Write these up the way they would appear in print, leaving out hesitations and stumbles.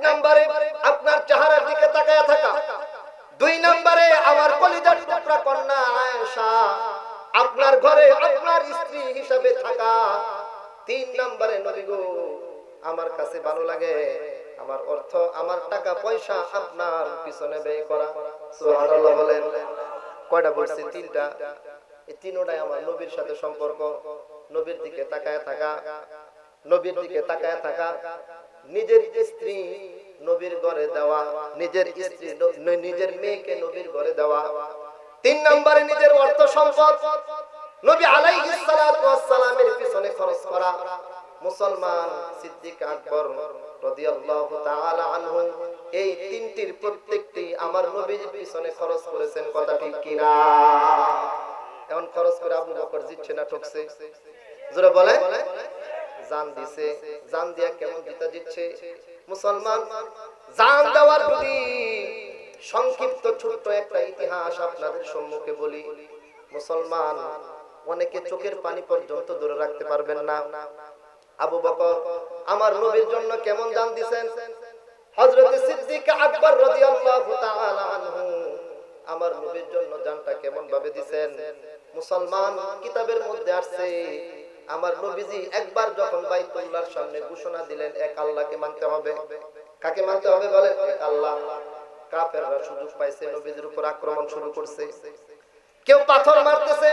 নম্বরে আপনার চেহারার দিকে তাকায়া থাকা, দুই নম্বরে আমার কলিজার টুকরা কন্যা আয়েশা আপনার ঘরে আপনার স্ত্রী হিসাবে থাকা, তিন নম্বরে নবী গো আমার কাছে ভালো লাগে আমার অর্থ আমার টাকা পয়সা আপনার পিছনে ব্যয় করা। সুবহানাল্লাহ বলেন। কয়টা বলছি? তিনটা। এই তিনটাই আমার নবীর সাথে সম্পর্ক। নবীর দিকে তাকায় থাকা, নবীর দিকে তাকায় থাকা, নিজের স্ত্রী নবীর ঘরে দেওয়া, নিজের স্ত্রী নিজের মেয়েকে নবীর ঘরে দেওয়া, তিন নম্বরে নিজের অর্থ সম্পদ নবী আলাইহিস সালাতু ওয়াস সালামের পিছনে খরচ করা। মুসলমান সিদ্দিক আকবর রাদিয়াল্লাহু তাআলা আনহু এই তিনটির প্রত্যেকটি আমার নবীর পিছনে খরচ করেছেন। কথা ঠিক কি না? এখন খরচ করে আবু বকর জিতছে না ঠকছে? জোরে বলে। জান দিছে। জান দিয়া কেমন জিতা জিতছে? মুসলমান জান দেওয়ার যদি সংক্ষিপ্ত ছোট্ট একটা ইতিহাস আপনাদের সম্মুখে বলি, মুসলমান অনেকে চোখের পানি পর্যন্ত ধরে রাখতে পারবেন না। আবু বকর আমার নবীর জন্য কেমন জান দিবেন? হযরত সিদ্দিক আকবর রাদিয়াল্লাহু তাআলা আনহু আমার নবীর জন্য জানটা কেমন ভাবে দিবেন? মুসলমান কিতাবের মধ্যে আছে আমার নবীজি একবার যখন বাইতুল্লাহর সামনে ঘোষণা দিলেন এক আল্লাহকে মানতে হবে। কাকে মানতে হবে বলেন? এক আল্লাহ। কাফেররা সুযোগ পাইছে, নবীজির উপর আক্রমণ শুরু করছে। কেউ পাথর মারতেছে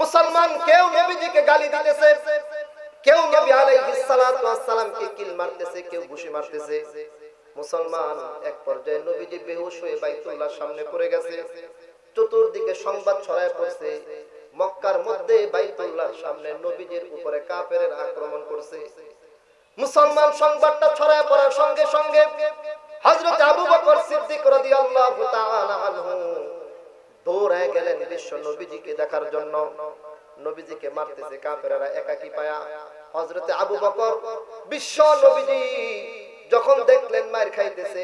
মুসলমান, কেউ নবীজিকে গালি দিতেছে, কেউ নবী আলাইহিস সালাতু ওয়াস সালামকে কিল মারতেছে, কেউ ঘুষি মারতেছে। মুসলমান এক পর্যায়ে নবীজি বেহুশ হয়ে বাইতুল্লাহর সামনে পড়ে গেছে। চতুর্দিকে সংবাদ ছড়ায় পড়ছে মক্কার মধ্যে বাইতুল্লাহর সামনে নবীজির উপরে কাফেরের আক্রমণ করছে। মুসলমান সংবাদটা ছড়ায় পড়ার সঙ্গে সঙ্গে হযরত আবু বকর সিদ্দিক রাদিয়াল্লাহু তাআলা আনহু দৌড়ায় গেলেন বিশ্ব নবীজিকে দেখার জন্য। নবীজিকে মারতেছে কাফেররা একাকী পায়া। হযরত আবু বকর বিশ্ব নবীজি যখন দেখলেন মার খাইতেছে,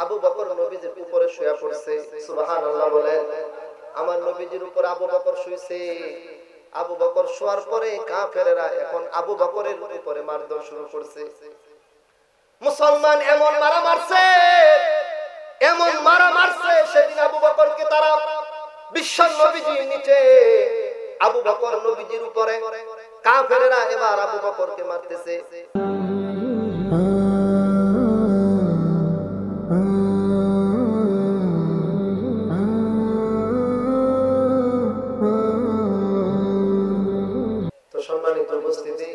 আবু বকর নবীজির উপরে শুয়ে পড়ছে। সুবহানাল্লাহ বলেন। আমার নবীজির উপর আবু বকর শুইছে। আবু বকর শোয়ার পরে কাফেররা এখন আবু বকরের উপরে মারধর শুরু করছে। মুসলমান এমন মারা মারছে, এমন মারা মারছে, সেদিন আবু বকরকে তারা বিশ্ব নবীজি নিচে, আবু বকর নবীজির উপরে, কাফেররা এবার আবু বকরকে মারতেছে। তো সম্মানিত উপস্থিতি,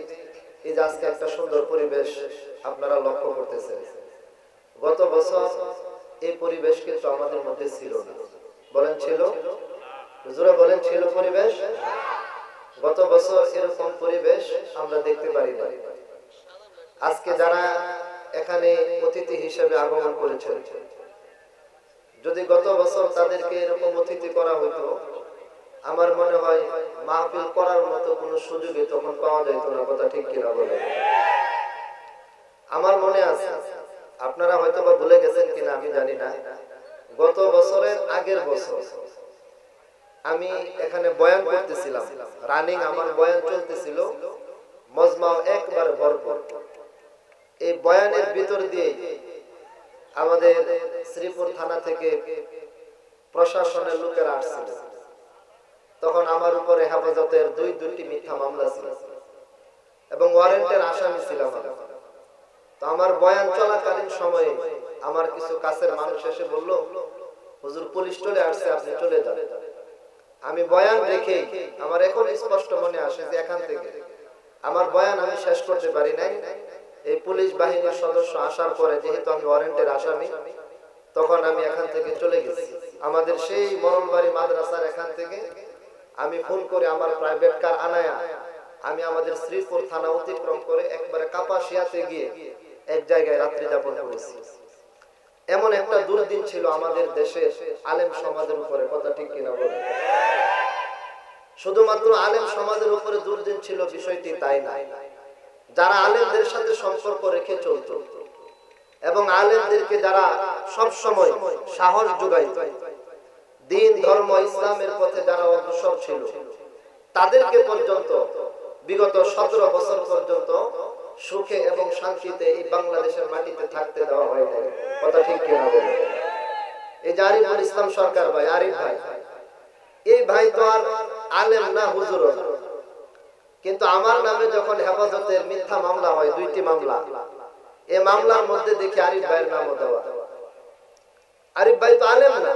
এই যে আজকে একটা সুন্দর পরিবেশ আপনারা লক্ষ্য করতেছেন। গত বছর এই পরিবেশ কিন্তু আমাদের মধ্যে ছিল না। বলেন ছিল? হুজুরা বলেন ছিল পরিবেশ? গত বছর এরকম পরিবেশ আমরা দেখতে পারি না। আজকে যারা এখানে অতিথি হিসেবে আগমন করেছেন, যদি গত বছর তাদেরকে এরকম অতিথি করা হতো, আমার মনে হয় মাহফিল করার মতো কোনো সুযোগই তখন পাওয়া যেত না। কথা ঠিক কিনা বলেন? আমার মনে আছে, আপনারা হয়তো বা ভুলে গেছেন কিনা আমি জানি না, গত বছরের আগের বছর আমি এখানে বয়ান করতেছিলাম, রানিং আমার বয়ান চলতেছিল, মজমাও একবার ভরপুর। এই বয়ানের ভিতর দিয়ে আমাদের শ্রীপুর থানা থেকে প্রশাসনের লোকেরা আসছিল। তখন আমার উপরে হেফাজতের দুইটি মিথ্যা মামলা ছিল এবং ওয়ারেন্টের আসামি ছিলাম। তো আমার বয়ান চলাকালীন সময়ে আমার কিছু কাছের মানুষ এসে বলল, হুজুর পুলিশ চলে আসছে, আপনি চলে যান। আমি বয়ান রেখে আমার এখন স্পষ্ট মনে আসে যে এখান থেকে আমার বয়ান আমি শেষ করতে পারি নাই। এই পুলিশ বাহিনীর সদস্য আসার পরে যেহেতু আমি ওয়ারেন্টের আসামি, তখন আমি এখান থেকে চলে গেছি। আমাদের সেই মরলবাড়ি মাদ্রাসার এখান থেকে আমি ফোন করে আমার প্রাইভেট কার আনায়া আমি আমাদের শ্রীপুর থানা অতিক্রম করে একবারে কাপাসিয়াতে গিয়ে এক জায়গায় রাত্রি যাপন করেছি। এমন একটা দুর্দিন ছিল আমাদের দেশের আলেম সমাজের উপরে। কথা ঠিক কিনা বলেন? শুধুমাত্র আলেম সমাজের উপরে দুর্দিন ছিল বিষয়টি তাই না, যারা আলেমদের সাথে সম্পর্ক রেখে চলত এবং আলেমদেরকে যারা সব সময় সাহস যোগাইত, দিন ধর্ম ইসলামের পথে যারা অগ্রসর ছিল, তাদেরকে পর্যন্ত বিগত 17 বছর পর্যন্ত সুখে এবং শান্তিতে এই বাংলাদেশের মাটিতে থাকতে দেওয়া হয়। হয় নাই, কথা ঠিক কিনা বলে? এই যে আরিফুল ইসলাম সরকার ভাই, আরিফ ভাই, এই ভাই তো আর আলেম না, হুজুর না, কিন্তু আমার নামে যখন হেফাজতের মিথ্যা মামলা হয়, 2টি মামলা, এই মামলার মধ্যে দেখি আরিফ ভাইয়ের নামও দেওয়া। আরিফ ভাই তো আলেম না,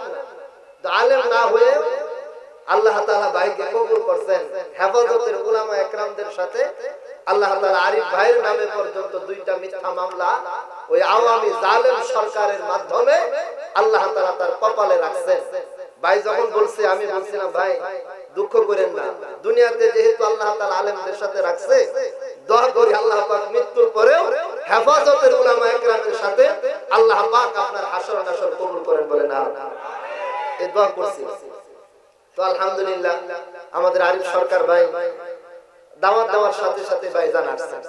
তো আলেম না হয়ে আল্লাহ তাআলা ভাইকে কবুল করছেন। হেফাজতের উলামা একরামদের সাথে আল্লাহ তাআলা আরিফ ভাইয়ের নামে পর্যন্ত 2টা মিথ্যা মামলা ওই আওয়ামী জালেম সরকারের মাধ্যমে আল্লাহ তাআলা তার কপালে রাখছেন। ভাই যখন বলছে, আমি বলছিলাম ভাই দুঃখ করেন না, দুনিয়াতে যেহেতু আল্লাহ তাআলা আলেমদের সাথে রাখছে, দোয়া করি আল্লাহ পাক মৃত্যুর পরেও হেফাজতের উলামা একরামের সাথে আল্লাহ পাক আপনার হাসর নাসর কবুল করেন, বলে না এই দোয়া করছি। তো আলহামদুলিল্লাহ আমাদের আরিফ সরকার ভাই দাওয়াত দেওয়ার সাথে সাথে ভাইজান আসছেন।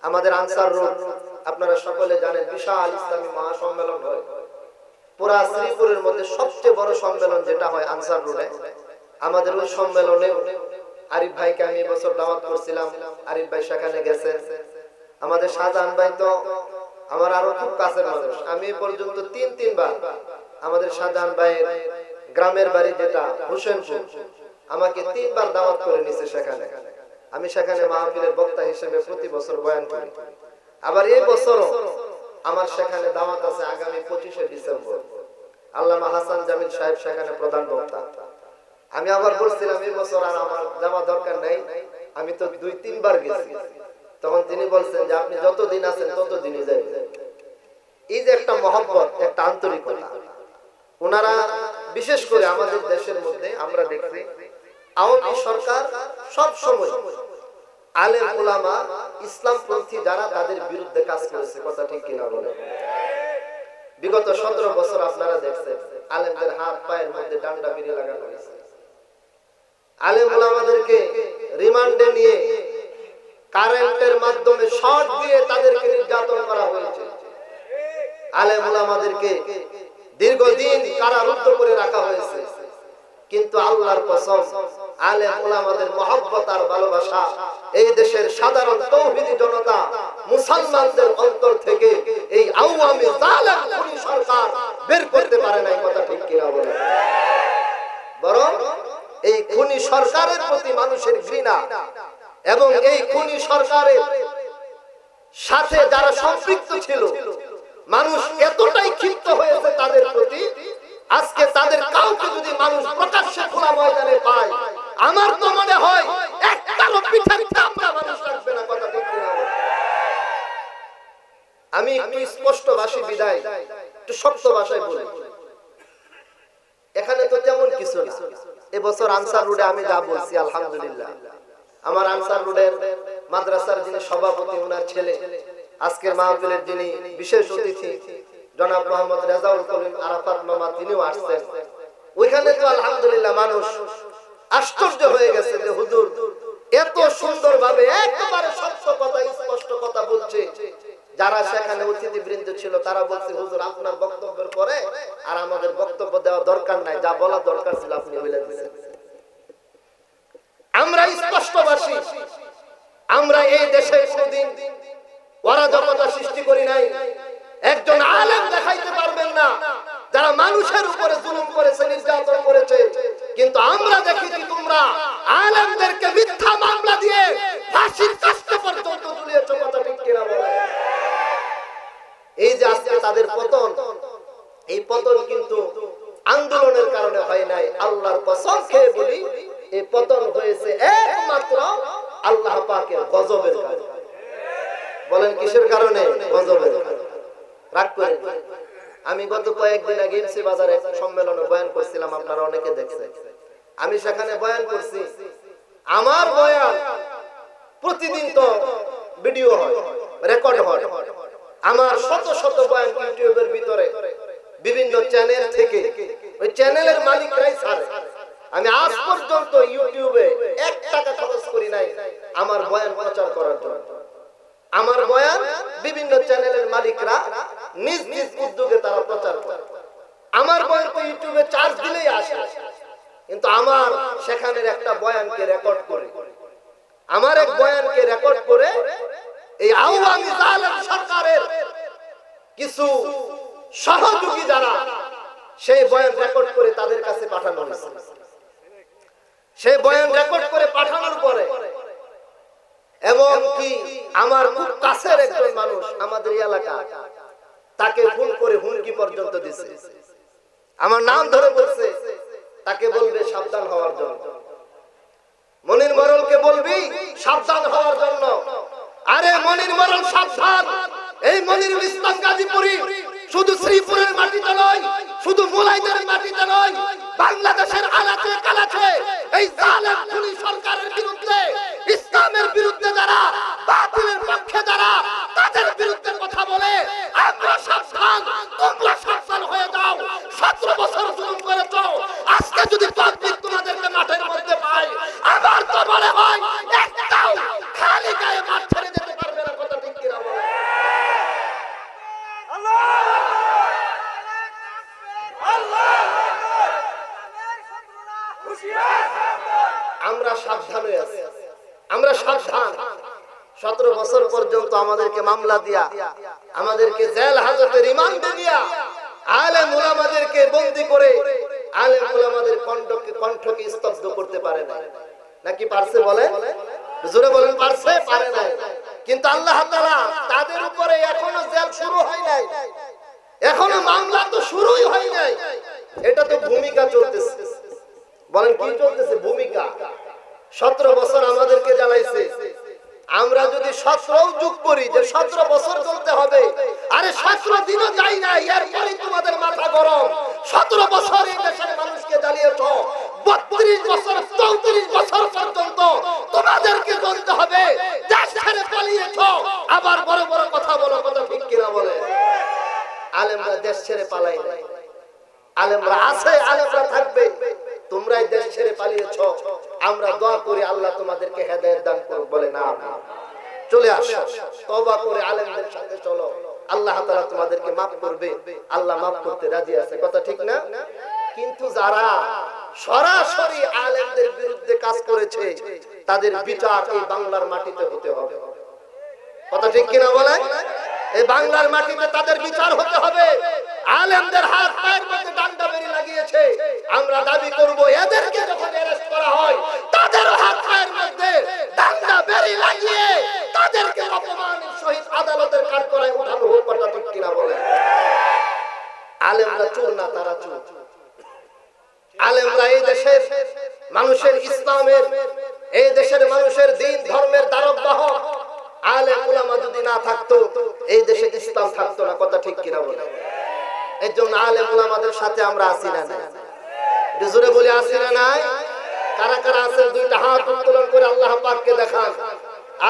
আমাদের আনসার রোড আপনারা সকলে জানেন বিশাল ইসলামী মহাসম্মেলন হয়, পুরা শ্রীপুরের মধ্যে সবচেয়ে বড় সম্মেলন যেটা হয় আনসার রোডে। আমাদের ওই সম্মেলনে আরিফ ভাইকে আমি এবছর দাওয়াত করছিলাম, আরিফ ভাই সেখানে গেছেন। আমাদের শাহজাহান ভাই তো আমার আরো খুব কাছের মানুষ, আমি এ পর্যন্ত 3বার আমাদের শাহজাহান ভাইয়ের গ্রামের বাড়ি যেটা হোসেনপুর, আমাকে 3বার দাওয়াত করে নিছে সেখানে। আমি সেখানে মাহফিলের বক্তা হিসেবে প্রতি বছর বয়ান করি। আবার এই বছরও আমার সেখানে দাওয়াত আছে আগামী 25শে ডিসেম্বর, আল্লামা হাসান জামিল সাহেব সেখানে প্রধান বক্তা। আমি আবার বলছিলাম এই বছর আর আমার যাওয়া দরকার নাই, আমি তো 2-3বার গেছি। তখন তিনি বলছেন যে আপনি যতদিন আছেন ততদিনই যাবেন। এই যে একটা মহব্বত, একটা আন্তরিকতা, ওনারা বিশেষ করে আমাদের দেশের মধ্যে আমরা দেখছি আওয়ামী সরকার সব সময় আলেম উলামা ইসলামপন্থী যারা তাদের বিরুদ্ধে কাজ করেছে, কথা ঠিক কিনা বলে? বিগত 17 বছর আপনারা দেখছেন আলেমদের হাত পায়ের মধ্যে ডান্ডা বিড়ি লাগানো হয়েছে, আলেম উলামাদেরকে রিমান্ডে নিয়ে কারেন্টের মাধ্যমে শর্ট দিয়ে তাদেরকে নির্যাতন করা হয়েছে, আলেম উলামাদেরকে দীর্ঘদিন কারারুদ্ধ করে রাখা হয়েছে। কিন্তু আল্লাহর কসম, আলেম উলামাদের মহব্বত আর ভালোবাসা এই দেশের সাধারণ তৌহিদি জনতা মুসলমানদের অন্তর থেকে এই আওয়ামী জালেম খুনি সরকার বের করতে পারে নাই, কথা ঠিক কিনা বলে? বরং এই খুনি সরকারের প্রতি মানুষের ঘৃণা এবং এই খুনি সরকারের সাথে যারা সম্পৃক্ত ছিল, মানুষ এতটাই ক্ষিপ্ত হয়েছে তাদের প্রতি, আজকে তাদের কাউকে যদি মানুষ প্রকাশ্যে খোলা ময়দানে পায়, আমার তো মনে হয় একটারও পিঠের চামড়া মানুষ রাখবে না, কথা ঠিক কিনা? আমি একটু স্পষ্ট ভাষী বিদায় একটু শক্ত ভাষায় বলি, এখানে তো তেমন কিছু না। এবছর আনসার রোডে আমি যা বলছি আলহামদুলিল্লাহ, আমার আনসার রোডের মাদ্রাসার যিনি সভাপতি, ওনার ছেলে আজকের মাহফিলের যিনি বিশেষ অতিথি জনাব মোহাম্মদ রেজাউল করিম আরাফাত মামা, তিনিও আসছেন। ওইখানে তো আলহামদুলিল্লাহ মানুষ আশ্চর্য হয়ে গেছে যে হুজুর এত সুন্দরভাবে একেবারে সত্য কথা, স্পষ্ট কথা বলছে। যারা সেখানে অতিথিবৃন্দ ছিল তারা বলছে হুজুর আপনার বক্তব্যের পরে আর আমাদের বক্তব্য দেওয়া দরকার নাই, যা বলা দরকার ছিল আপনি বলে দিয়েছেন। আমরা স্পষ্টবাসী, আমরা এই দেশে কোনদিন অরাজকতা সৃষ্টি করি নাই। একজন আলেম দেখাইতে পারবেন না যারা মানুষের উপরে জুলুম করেছে, নির্যাতন করেছে, কিন্তু আমরা দেখেছি তোমরা আলেমদেরকে মিথ্যা মামলা দিয়ে ফাঁসির কাস্তে পর্যন্ত ঝুলিয়েছো, কথা ঠিক কিনা বলে? এই যে আজকে তাদের পতন, এই পতন কিন্তু আন্দোলনের কারণে হয় নাই, আল্লাহর কসম খেয়ে বলি এই পতন হয়েছে একমাত্র আল্লাহ পাকের গজবের কারণে। বলেন কিসের কারণে? গজবের কারণে। রাগ করেন। আমি গত কয়েকদিন আগে এমসি বাজারে এক সম্মেলনে বয়ান করছিলাম, আপনারা অনেকে দেখছেন। আমি সেখানে বয়ান করছি, আমার বয়ান প্রতিদিন তো ভিডিও হয়, রেকর্ড হয়, আমার শত শত বয়ান ইউটিউবের ভিতরে বিভিন্ন চ্যানেল থেকে, ওই চ্যানেলের মালিকরাই ছাড়ে। আমি আজ পর্যন্ত ইউটিউবে 1 টাকা খরচ করি নাই আমার বয়ান প্রচার করার জন্য। আমার বয়ান বিভিন্ন চ্যানেলের মালিকরা নিজ নিজ উদ্যোগে তারা প্রচার করে। আমার বয়ান তো ইউটিউবে চার্জ দিলেই আসে, কিন্তু আমার সেখানের একটা বয়ানকে রেকর্ড করে, আমার এক বয়ানকে রেকর্ড করে এই আওয়ামী জালেম সরকারের কিছু সহযোগী যারা সেই বয়ান রেকর্ড করে তাদের কাছে পাঠানো হয়েছে। সেই বয়ান রেকর্ড করে পাঠানোর পরে এবং কি আমার খুব কাছের একজন মানুষ আমাদের এলাকা তাকে ফোন করে হুমকি পর্যন্ত দিছে, আমার নাম ধরে বলছে তাকে বলবে সাবধান হওয়ার জন্য, মনির মরলকে বলবি সাবধান হওয়ার জন্য। আরে মনির মরল সাবধান, এই মনিরুল ইসলাম গাজীপুরী শুধু শ্রীপুরের মাটিতে নয়, শুধু মুলাইদের মাটিতে নয়, বাংলাদেশের আনাচে কানাচে এই জালেম খুনি সরকারের বিরুদ্ধে, ইসলামের বিরুদ্ধে যারা, বাতিলের পক্ষে যারা, তাদের বিরুদ্ধে কথা বলে আমরা সাবধান, তোমরা সাবধান হয়ে যাও। 17 বছর জুলুম করেছো, আজকে যদি পাবলিক তোমাদেরকে মাঠের মধ্যে পায়, আবার তো মনে হয় একটাও খালি গায়ে মাঠ ছেড়ে যেতে পারবে না। কথা ঠিক কিনা বলে? আমরা সাবধান হয়ে আছি, আমরা সাবধান। 17 বছর পর্যন্ত আমাদেরকে মামলা দিয়া, আমাদেরকে জেল হাজতে রিমান্ডে দিয়া, আলেম উলামাদেরকে বন্দী করে আলেম উলামাদের কণ্ঠকে স্তব্ধ করতে পারে না। নাকি পারছে? বলে জোরে বলেন, পারছে? পারে নাই। কিন্তু আল্লাহ তাআলা তাদের উপরে এখনো জেল শুরু হয় নাই, এখনো মামলা তো শুরুই হয় নাই। এটা তো ভূমিকা চলতেছে। বলেন কি চলতেছে? ভূমিকা। 17 বছর আমাদেরকে জ্বালাইছে, আমরা যদি 17 যোগ করি যে 17 বছর চলতে হবে, আরে 17 দিনও যাই না, এরপরই তোমাদের মাথা গরম। 17 বছর এই দেশের মানুষকে জ্বালিয়েছ, 32 বছর 34 বছর পর্যন্ত তোমাদেরকে বলতে হবে দেশ ছেড়ে পালিয়েছ, আবার বড় বড় কথা বলো। কথা ঠিক কিনা বলে? আলেমরা দেশ ছেড়ে পালাই নাই, আলেমরা আছে, আলেমরা থাকবে। তোমরাই দেশ ছেড়ে পালিয়েছ, আমরা দোয়া করি আল্লাহ তোমাদেরকে হেদায়েত দান করুক। বলে না, চলে আসো, তওবা করে আলেমদের সাথে চলো, আল্লাহ তাআলা তোমাদেরকে maaf করবে। আল্লাহ maaf করতে রাজি আছে। কথা ঠিক না? কিন্তু যারা সরাসরি আলেমদের বিরুদ্ধে কাজ করেছে, তাদের বিচার এই বাংলার মাটিতে হতে হবে। কথা ঠিক কিনা বলে? এই বাংলার মাটিতে তাদের বিচার হতে হবে। আলেমদের হাত পায়ের মধ্যে ডান্ডা বেরি লাগিয়েছে, আমরা দাবি করব এদেরকে যখন অ্যারেস্ট করা হয়, তাদের হাত পায়ের মধ্যে ডান্ডা বেরি লাগিয়ে তাদেরকে অপমানের সহিত আদালতের কাঠগড়ায় উঠানো হোক। কথা ঠিক কিনা বলে? আলেমরা চোর না, তারা চোর। আলেমরা এই দেশের মানুষের, ইসলামের, এই দেশের মানুষের দিন ধর্মের দ্বারবাহক। আলেম উলামা যদি না থাকতো, এই দেশে ইসলাম থাকতো না। কথা ঠিক কিনা বলে? এর জন্য আলেম উলামাদের সাথে আমরা আছি না নাই? জোরে বলে আছি না নাই? কারা কারা আছেন দুইটা হাত উত্তোলন করে আল্লাহ পাককে দেখান।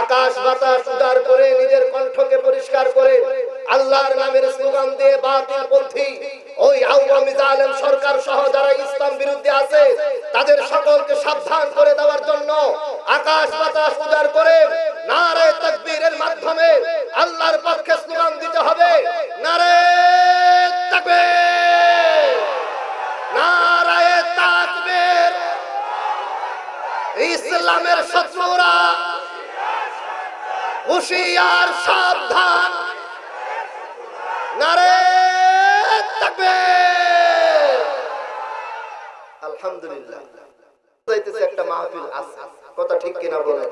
আকাশ বাতাস উদার করে নিজের কণ্ঠকে পরিষ্কার করে আল্লাহর নামের স্লোগান দিয়ে বাতিল পন্থী ওই আওয়ামী জালেম সরকার সহ যারা ইসলাম বিরুদ্ধে আছে, তাদের সকলকে সাবধান করে দেওয়ার জন্য আকাশ বাতাস উদার করে নারে তাকবীরের মাধ্যমে আল্লাহর পক্ষে স্লোগান দিতে হবে। নারে তাকবীর, নারে তাকবীর। ইসলামের শত্রুরা হুশিয়ার, সাবধান। নারে তাকবীর। আলহামদুলিল্লাহ, যাইতেছে একটা মাহফিল আছে। কথা ঠিক কিনা বলেন?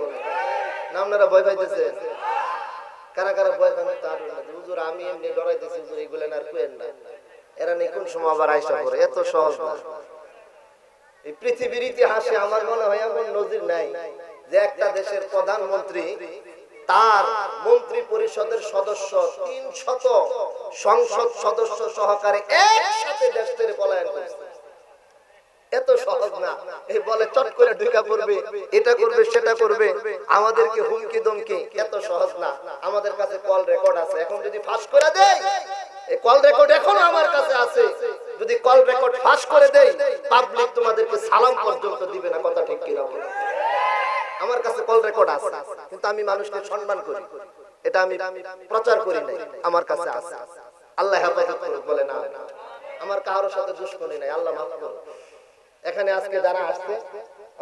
না আপনারা ভয় পাইতেছেন? কারা কারা ভয় পান? হুজুর আমি এমনি ডরাইতেছি, হুজুর এগুলো আর কইেন না, এরা নেই কোন সময় আবার আইসা পড়ে। এত সহজ না। এই পৃথিবীর ইতিহাসে আমার মনে হয় এমন নজির নাই যে একটা দেশের প্রধানমন্ত্রী তার মন্ত্রী পরিষদের সদস্য 300 সংসদ সদস্য সহকারে একসাথে দেশ থেকে পলায়ন করেছে। এত সহজ না। এই বলে চট করে ঢুকা পড়বে, এটা করবে সেটা করবে, আমাদেরকে হুমকি দমকি। এত সহজ না। আমাদের কাছে কল রেকর্ড আছে, এখন যদি ফাঁস করে দেই, এই কল রেকর্ড এখনো আমার কাছে আছে, যদি কল রেকর্ড ফাঁস করে দেই, পাবলিক তোমাদেরকে সালাম পর্যন্ত দিবে না। কথা ঠিক কিনা বলে? আমার কাছে কল রেকর্ড আছে, কিন্তু আমি মানুষকে সম্মান করি, এটা আমি প্রচার করি নাই, আমার কাছে আছে। আল্লাহ হেফাজত করুক। বলে না, আমার কারোর সাথে দুশ্মনী নাই, আল্লাহ মাফ করুক। এখানে আজকে যারা আসছে,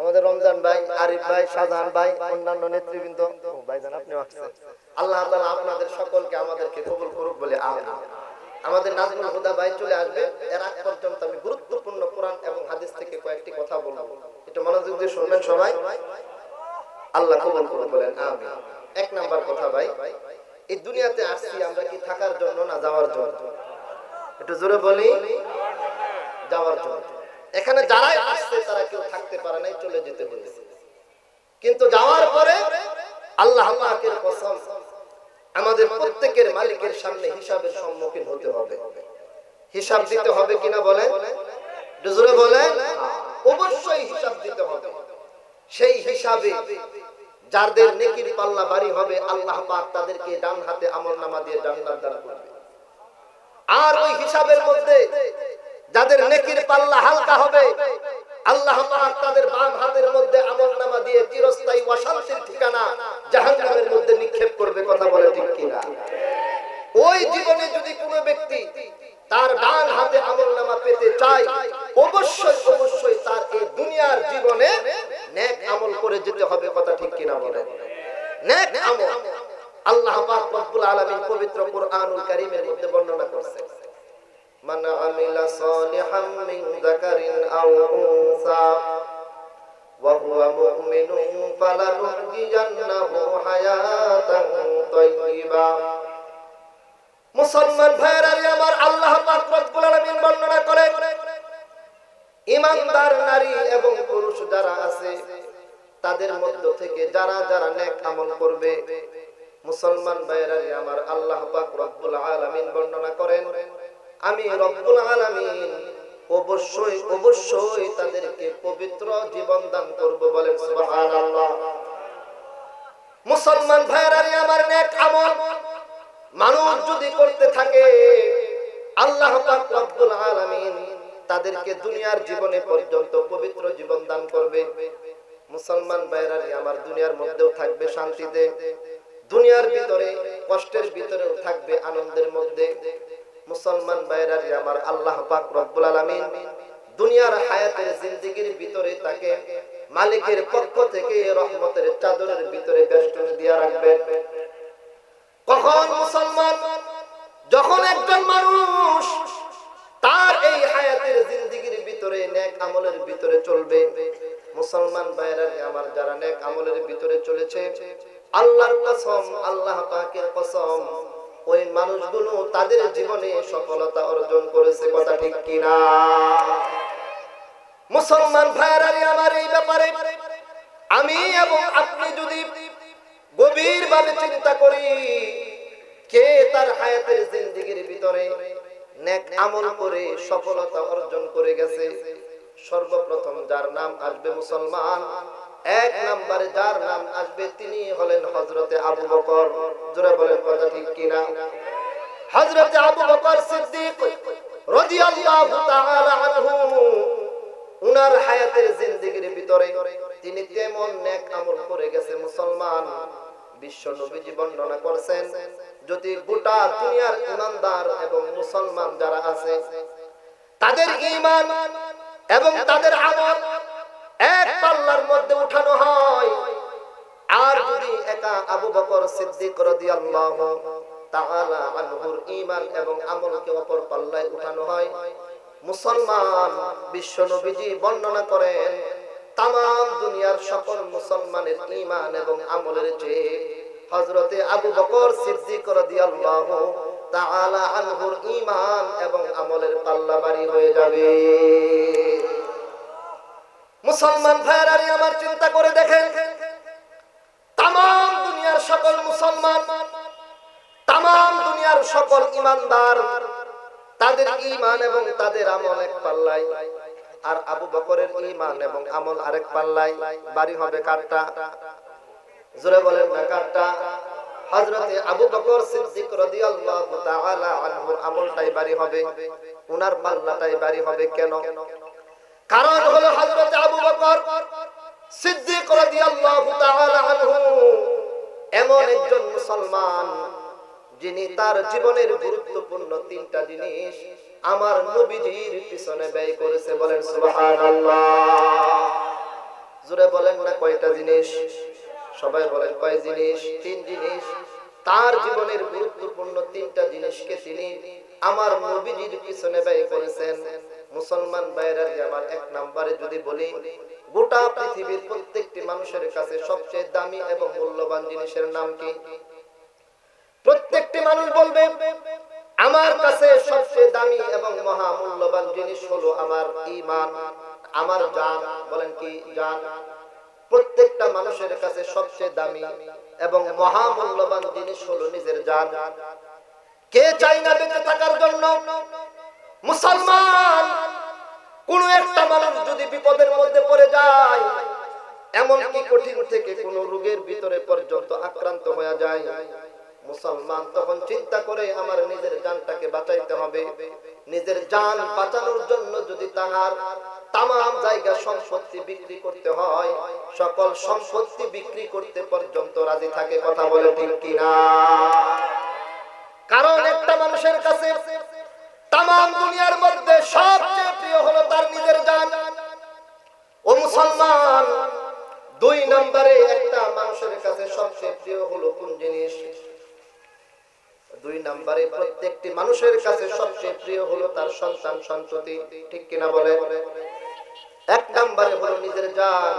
আমাদের রমজান ভাই, আরিফ ভাই, শাহজাহান ভাই, অন্যান্য নেতৃবৃন্দ, ভাইজান আপনিও আসছেন, আল্লাহ তাআলা আপনাদের সকলকে আমাদেরকে কবুল করুক বলে আমিন। আমাদের নাজমুল হুদা ভাই চলে আসবে, এর আগ পর্যন্ত আমি গুরুত্বপূর্ণ কোরআন এবং হাদিস থেকে কয়েকটি কথা বলবো, একটু মনোযোগ দিয়ে শুনবেন সবাই। আল্লাহ কবুল করুন, বলেন আমিন। এক নাম্বার কথা ভাই, এই দুনিয়াতে আসছি আমরা কি থাকার জন্য না যাওয়ার জন্য? একটু জোরে বলি, যাওয়ার জন্য। এখানে যারাই আসছে তারা কেউ থাকতে পারে নাই, চলে যেতে হয়েছে। কিন্তু যাওয়ার পরে আল্লাহ পাকের কসম, আমাদের প্রত্যেকের মালিকের সামনে হিসাবের সম্মুখীন হতে হবে, হিসাব দিতে হবে কিনা বলেন, জোরে বলেন। অবশ্যই হিসাব দিতে হবে। সেই হিসাবে যাদের নেকির পাল্লা ভারী হবে আল্লাহ পাক তাদেরকে ডান হাতে আমলনামা দিয়ে জান্নাত দান করবে। আর ওই হিসাবের মধ্যে যাদের নেকির পাল্লা হালকা হবে আল্লাহ পাক তাদের বাম হাতের মধ্যে আমলনামা দিয়ে চিরস্থায়ী অশান্তির ঠিকানা জাহান্নামের মধ্যে নিক্ষেপ করবে। কথা বলে ঠিক কিনা? ওই জীবনে যদি কোনো ব্যক্তি তার ডান হাতে আমলনামা পেতে চায়, অবশ্যই অবশ্যই তার এই দুনিয়ার জীবনে নেক আমল করে যেতে হবে। কথা ঠিক কিনা বলেন? নেক আমল আল্লাহ পাক রব্বুল আলামিন পবিত্র কোরআনুল কারীমের মধ্যে বর্ণনা করেছেন, মান আমিলা সালিহাম মিন যাকারিন আও উনসা ওয়া হুয়া মুমিনুন ফালানুহইয়ান্নাহু হায়াতান তাইয়্যিবা। মুসলমান ভাইরা আমার, আল্লাহ পাক রব্বুল আলামিন বর্ণনা করেন ঈমানদার নারী এবং পুরুষ যারা আছে তাদের মধ্য থেকে যারা যারা নেক আমল করবে, মুসলমান ভাইরা আমার, আল্লাহ পাক রব্বুল আলামিন বর্ণনা করেন আমি রব্বুল আলামিন অবশ্যই অবশ্যই তাদেরকে পবিত্র জীবন দান করব। বলেন সুবহানাল্লাহ। মুসলমান ভাইরা আমার, নেক আমল মানুষ যদি করতে থাকে আল্লাহ পাক রব্বুল আলামিন তাদেরকে দুনিয়ার জীবনে পর্যন্ত পবিত্র জীবন দান করবে। মুসলমান ভাইরা আমার, দুনিয়ার মধ্যেও থাকবে শান্তিতে, দুনিয়ার ভিতরে কষ্টের ভিতরেও থাকবে আনন্দের মধ্যে। মুসলমান ভাইরা আমার, আল্লাহ পাক রব্বুল আলামিন দুনিয়ার হায়াতের জিন্দেগির ভিতরে তাকে মালিকের পক্ষ থেকে রহমতের চাদরের ভিতরে বেষ্টনী দিয়ে রাখবেন। কখন? মুসলমান যখন একজন মানুষ তার এই হায়াতের জিন্দেগির ভিতরে নেক আমলের ভিতরে চলবে। মুসলমান ভাইরা আমার, যারা নেক আমলের ভিতরে চলেছে আল্লাহর কসম, আল্লাহ পাকের কসম, ওই মানুষগুলো তাদের জীবনে সফলতা অর্জন করেছে। কথা ঠিক কিনা? মুসলমান ভাইরা আমার, এই ব্যাপারে আমি এবং আপনি যদি গভীরভাবে চিন্তা করি, কে তার হায়াতের জিন্দেগির ভিতরে নেক আমল করে সফলতা অর্জন করে গেছে, সর্বপ্রথম যার নাম আসবে মুসলমান, এক নম্বরে যার নাম আসবে তিনি হলেন হযরতে আবু বকর। জোরে বলেন কথা ঠিক কিনা? হযরতে আবু বকর সিদ্দিক রাদিয়াল্লাহু তাআলা আনহু, উনার হায়াতের জিন্দেগির ভিতরে তিনি তেমন নেক আমল করে গেছে মুসলমান, বিশ্ব নবীজি বর্ণনা করেছেন যদি গোটা দুনিয়ার ইমানদার এবং মুসলমান যারা আছে তাদের ঈমান এবং তাদের আমল এক পাল্লার মধ্যে উঠানো হয়, আর যদি একা আবু বকর সিদ্দিক রাদিয়াল্লাহু তাআলা আনহুর ঈমান এবং আমলকে অপর পাল্লায় উঠানো হয়, মুসলমান বিশ্ব নবীজি বর্ণনা করেন তামাম দুনিয়ার সকল মুসলমানের ঈমান এবং আমলের চেয়ে হযরতে আবু বকর সিদ্দিক রাদিয়াল্লাহু তাআলা আনহুর ঈমান এবং আমলের পাল্লা ভারী হয়ে যাবে। মুসলমান ভাইরা আমার, চিন্তা করে দেখেন তামাম দুনিয়ার সকল মুসলমান, তামাম দুনিয়ার সকল ঈমানদার, তাদের ঈমান এবং তাদের আমল এক পাল্লায়, আর আবু বকরের ঈমান এবং আমল আরেক পাল্লায়। ভারী হবে কারটা? জোরে বলেন না কারটা? হযরতে আবু বকর সিদ্দিক রাদিয়াল্লাহু তাআলা আনহুর আমলটাই ভারী হবে, উনার পাল্লাটাই ভারী হবে। কেন? কারণ হলো হযরতে আবু বকর সিদ্দিক রাদিয়াল্লাহু তাআলা আনহু এমন একজন মুসলমান যিনি তার জীবনের গুরুত্বপূর্ণ তিনটা জিনিস আমার নবীজির পিছনে ব্যয় করেছে। বলেন সুবহানাল্লাহ। জোরে বলেন না কয়টা জিনিস? সবাই বলেন কয় জিনিস? তিন জিনিস। তার জীবনের গুরুত্বপূর্ণ তিনটা জিনিসকে তিনি আমার নবীজির পিছনে ব্যয় করেছেন। মুসলমান ভাইরা আমার এক নম্বরে যদি বলি, গোটা পৃথিবীর প্রত্যেকটি মানুষের কাছে সবচেয়ে দামি এবং মূল্যবান জিনিসের নাম কি? প্রত্যেকটি মানুষ বলবে আমার কাছে সবচেয়ে দামি এবং মহামূল্যবান জিনিস হলো আমার ঈমান, আমার জান। বলেন কি? জান। প্রত্যেকটা মানুষের কাছে সবচেয়ে দামি এবং মহামূল্যবান জিনিস হলো নিজের জান। কে চায় না বেঁচে থাকার জন্য? মুসলমান কোন একটা মানুষ যদি বিপদের মধ্যে পড়ে যায়, এমনকি কঠিন থেকে কোন রোগের ভিতরে পর্যন্ত আক্রান্ত হয়ে যায়, মুসলমান তখন চিন্তা করে আমার নিজের জানটাকে বাঁচাইতে হবে। নিজের জান বাঁচানোর জন্য যদি তাহার তামাম জায়গা সম্পত্তি বিক্রি করতে হয়, সকল সম্পত্তি বিক্রি করতে পর্যন্ত রাজি থাকে। কথা বলে ঠিক কিনা? কারণ একটা মানুষের কাছে তামাম দুনিয়ার মধ্যে সবচেয়ে প্রিয় হলো তার নিজের জান। ও মুসলমান, দুই নম্বরে একটা মানুষের কাছে সবচেয়ে প্রিয় হলো কোন জিনিস? দুই নম্বরে প্রত্যেকটি মানুষের কাছে সবচেয়ে প্রিয় হলো তার সন্তান সন্ততি। ঠিক কিনা বলে? এক নম্বরে হলো নিজের জান,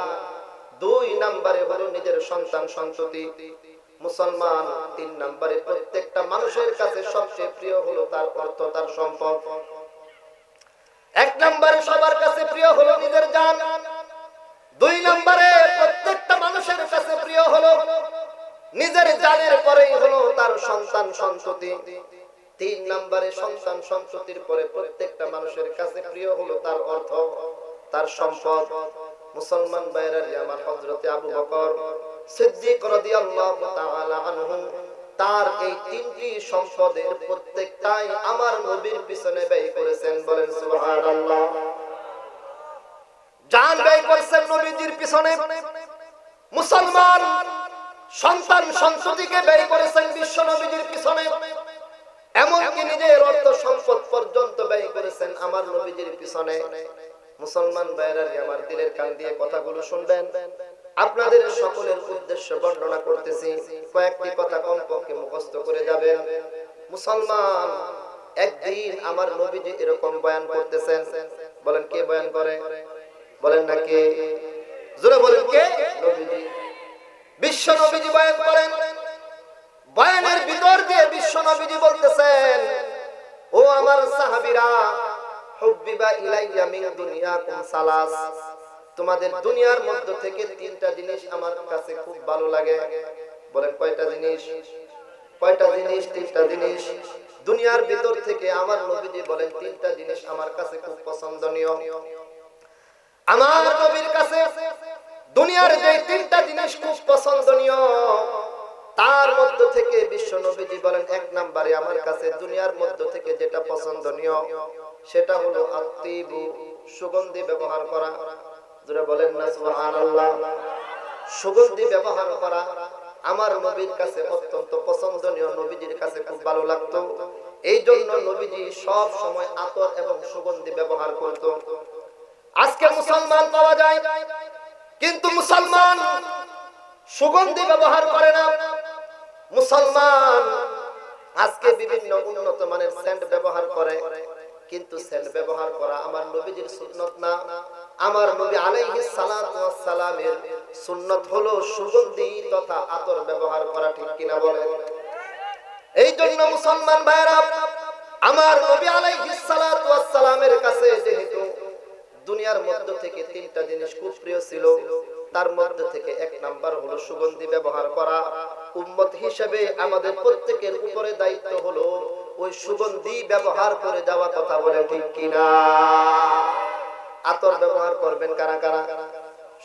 দুই নম্বরে হলো নিজের সন্তান সন্ততি। মুসলমান, তিন নম্বরে প্রত্যেকটা মানুষের কাছে সবচেয়ে প্রিয় হলো তার অর্থ, তার সম্পদ। এক নম্বরে সবার কাছে প্রিয় হলো নিজের জান, দুই নম্বরে প্রত্যেকটা মানুষের কাছে প্রিয় হলো নিজের জানের পরেই হলো তার সন্তান সন্ততি, তিন নম্বরে সন্তান সন্ততির পরে প্রত্যেকটা মানুষের কাছে প্রিয় হলো তার অর্থ, তার সম্পদ। মুসলমান ভাইরা আমার, হযরতে আবু বকর সিদ্দিক রাদিয়াল্লাহু তাআলা আনহু তার এই তিনটি সম্পদের প্রত্যেকটাই আমার নবীর পিছনে ব্যয় করেছেন। বলেন সুবহানাল্লাহ। জান ব্যয় করেছেন নবীজির পিছনে। মুসলমান সন্তান সন্ততিকে ব্যয় করেছেন বিশ্ব নবীজির পিছনে। এমনকি নিজের অর্থ সম্পদ পর্যন্ত ব্যয় করেছেন আমার নবীজির পিছনে। মুসলমান ভাইরা আমার, দিলের কান দিয়ে কথাগুলো শুনবেন। আপনাদের সকলের উদ্দেশ্য বর্ণনা করতেছি, কয়েকটি কথা কমপক্ষে মুখস্থ করে যাবেন। মুসলমান, একদিন আমার নবীজি এরকম বয়ান করতেছেন। বলেন কে বয়ান করে? বলেন না কে? জোরে বলেন কে? নবীজি। বিশ্ব নবীজি বয়ান করেন। বয়ানের ভিতর দিয়ে বিশ্ব নবীজি বলতেছেন, ও আমার সাহাবীরা, হুব্বিবা ইলাইয়া মিন দুনিয়াকুম সালাস, তোমাদের দুনিয়ার মধ্য থেকে তিনটা জিনিস আমার কাছে খুব ভালো লাগে। বলেন কয়টা জিনিস? কয়টা জিনিস? তিনটা জিনিস। দুনিয়ার ভিতর থেকে আমার নবীজি বলেন তিনটা জিনিস আমার কাছে খুব পছন্দনীয়। আমার নবীর কাছে দুনিয়ার যে তিনটা জিনিস খুব পছন্দনীয়, তার মধ্য থেকে বিশ্ব নবীজি বলেন এক নম্বরে আমার কাছে দুনিয়ার মধ্য থেকে যেটা পছন্দনীয় সেটা হলো আত্তিবু, সুগন্ধি ব্যবহার করা। যারা বলেন না সুবহানাল্লাহ। সুগন্ধি ব্যবহার করা আমার নবীর কাছে অত্যন্ত পছন্দনীয়, নবীজির কাছে খুব ভালো লাগতো। এই জন্য নবীজি সব সময় আতর এবং সুগন্ধি ব্যবহার করত। আজকে মুসলমান পাওয়া যায়, কিন্তু মুসলমান সুগন্ধি ব্যবহার করে না। মুসলমান আজকে বিভিন্ন উন্নত মানের সেন্ট ব্যবহার করে, কিন্তু সেন্ট ব্যবহার করা আমার নবীজির সুন্নাত না। আমার নবী আলাইহিস সালাতু ওয়াস সালামের সুন্নাত হলো সুগন্ধি তথা আতর ব্যবহার করা। ঠিক কিনা বলেন? এই জন্য মুসলমান ভাইরা, আমার নবী আলাইহিস সালাতু ওয়াস সালামের কাছে যেহেতু দুনিয়ার মধ্য থেকে তিনটা জিনিস খুব প্রিয় ছিল, তার মধ্যে থেকে এক নাম্বার হলো সুগন্ধি ব্যবহার করা। উম্মত হিসেবে আমাদের প্রত্যেকের উপরে দায়িত্ব হলো ওই সুগন্ধি ব্যবহার করে যাওয়া। কথা বলে ঠিক কিনা? আতর ব্যবহার করবেন কারা কারা?